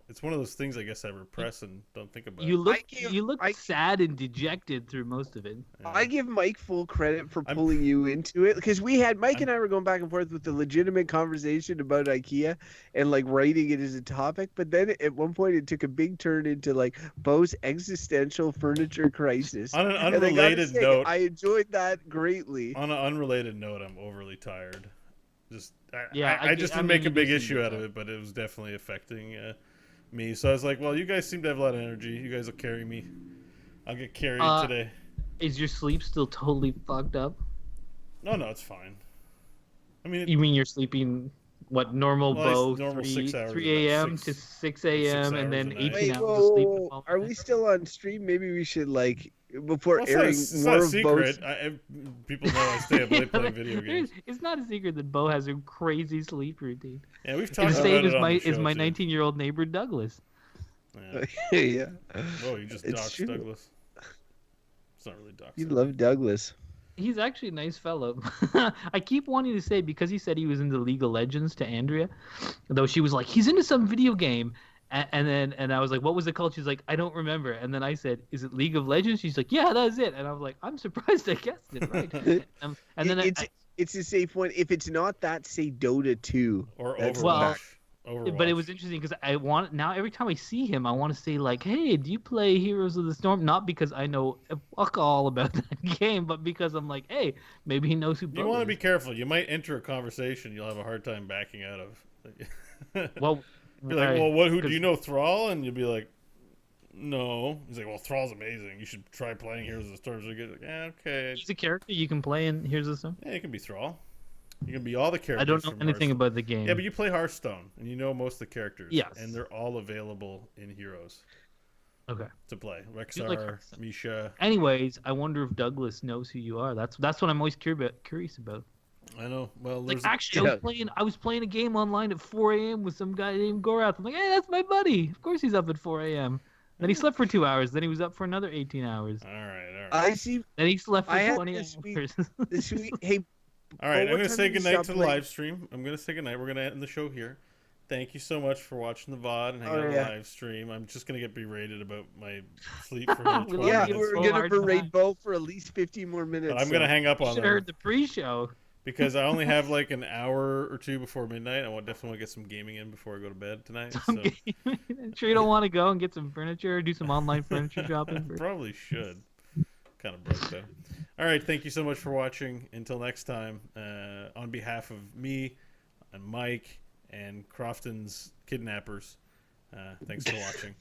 it's one of those things I guess I repress and don't think about. You look give- you look I- sad and dejected through most of it. Yeah. I give Mike full credit for I'm- pulling you into it because Mike and I were going back and forth with the legitimate conversation about IKEA and like writing it as a topic, but then at one point it took a big turn into like Bo's existential furniture crisis. On an And I gotta unrelated say, note, I enjoyed that greatly. on an unrelated note, I'm overly tired. Yeah, I just didn't mean, make you a big do seem issue out of tired. it, but it was definitely affecting me. So I was like, well, you guys seem to have a lot of energy. You guys will carry me. I'll get carried today. Is your sleep still totally fucked up? No, it's fine. I mean, You mean you're sleeping what normal Well, Bo it's normal 3 6 hours, 3 a.m. about to 6 6 a.m. and hours then a night. 18 Wait, hours whoa, of sleep. whoa, the whoa. following Are we day? still on stream? Maybe we should like before well, airing it's more not a of secret. Bo's. People know I stay up late playing video games. It's not a secret that Bo has a crazy sleep routine. Yeah, we've It's talked the about same it as on my the show, too. 19-year-old neighbor Douglas. Yeah. Yeah. Whoa, you just It's doxed true. Douglas. It's not really doxed. You love Douglas. He's actually a nice fellow. I keep wanting to say because he said he was into League of Legends to Andrea, though she was like, he's into some video game. And I was like, what was it called? She's like, I don't remember. And then I said, is it League of Legends? She's like, yeah, that's it. And I was like, I'm surprised I guessed it right. And then It's a safe one. If it's not that, say Dota 2. Or That's Overwatch. Well, Overwatch. But it was interesting because I want now every time I see him, I want to say like, "Hey, do you play Heroes of the Storm?" Not because I know fuck all about that game, but because I'm like, "Hey, maybe he knows who." You want to be careful. You might enter a conversation you'll have a hard time backing out of. Well, you're like, well, who do you know, Thrall? And you'll be like, no. He's like, well, Thrall's amazing. You should try playing Heroes of the Storm. So you get like, yeah, okay. He's a character you can play in Heroes of the Storm. Yeah, you can be Thrall. You can be all the characters. I don't know anything about the game. Yeah, but you play Hearthstone, and you know most of the characters. Yes. And they're all available in Heroes. Okay. To play. Rexar, Misha. Anyways, I wonder if Douglas knows who you are. That's what I'm always curious about. I know. Well, like actually, I was playing a game online at 4 a.m. with some guy named Gorath. I'm like, hey, that's my buddy. Of course he's up at 4 a.m. Then he slept for 2 hours. Then he was up for another 18 hours. All right. I see. Then he slept for 20 hours. Hey. All right, I'm going to say goodnight to the live stream. I'm going to say goodnight. We're going to end the show here. Thank you so much for watching the VOD and hanging out on the live stream. I'm just going to get berated about my sleep for another 12 minutes. Yeah, we're going to berate Bo for at least 15 more minutes. But I'm going to hang up on them. You should have heard the pre-show. Because I only have like an hour or two before midnight. I definitely want to get some gaming in before I go to bed tonight. Sure you don't want to go and get some furniture, do some online furniture shopping? Probably should. Kind of broke though. All right, thank you so much for watching. Until next time, on behalf of me and Mike and Crofton's kidnappers, thanks for watching.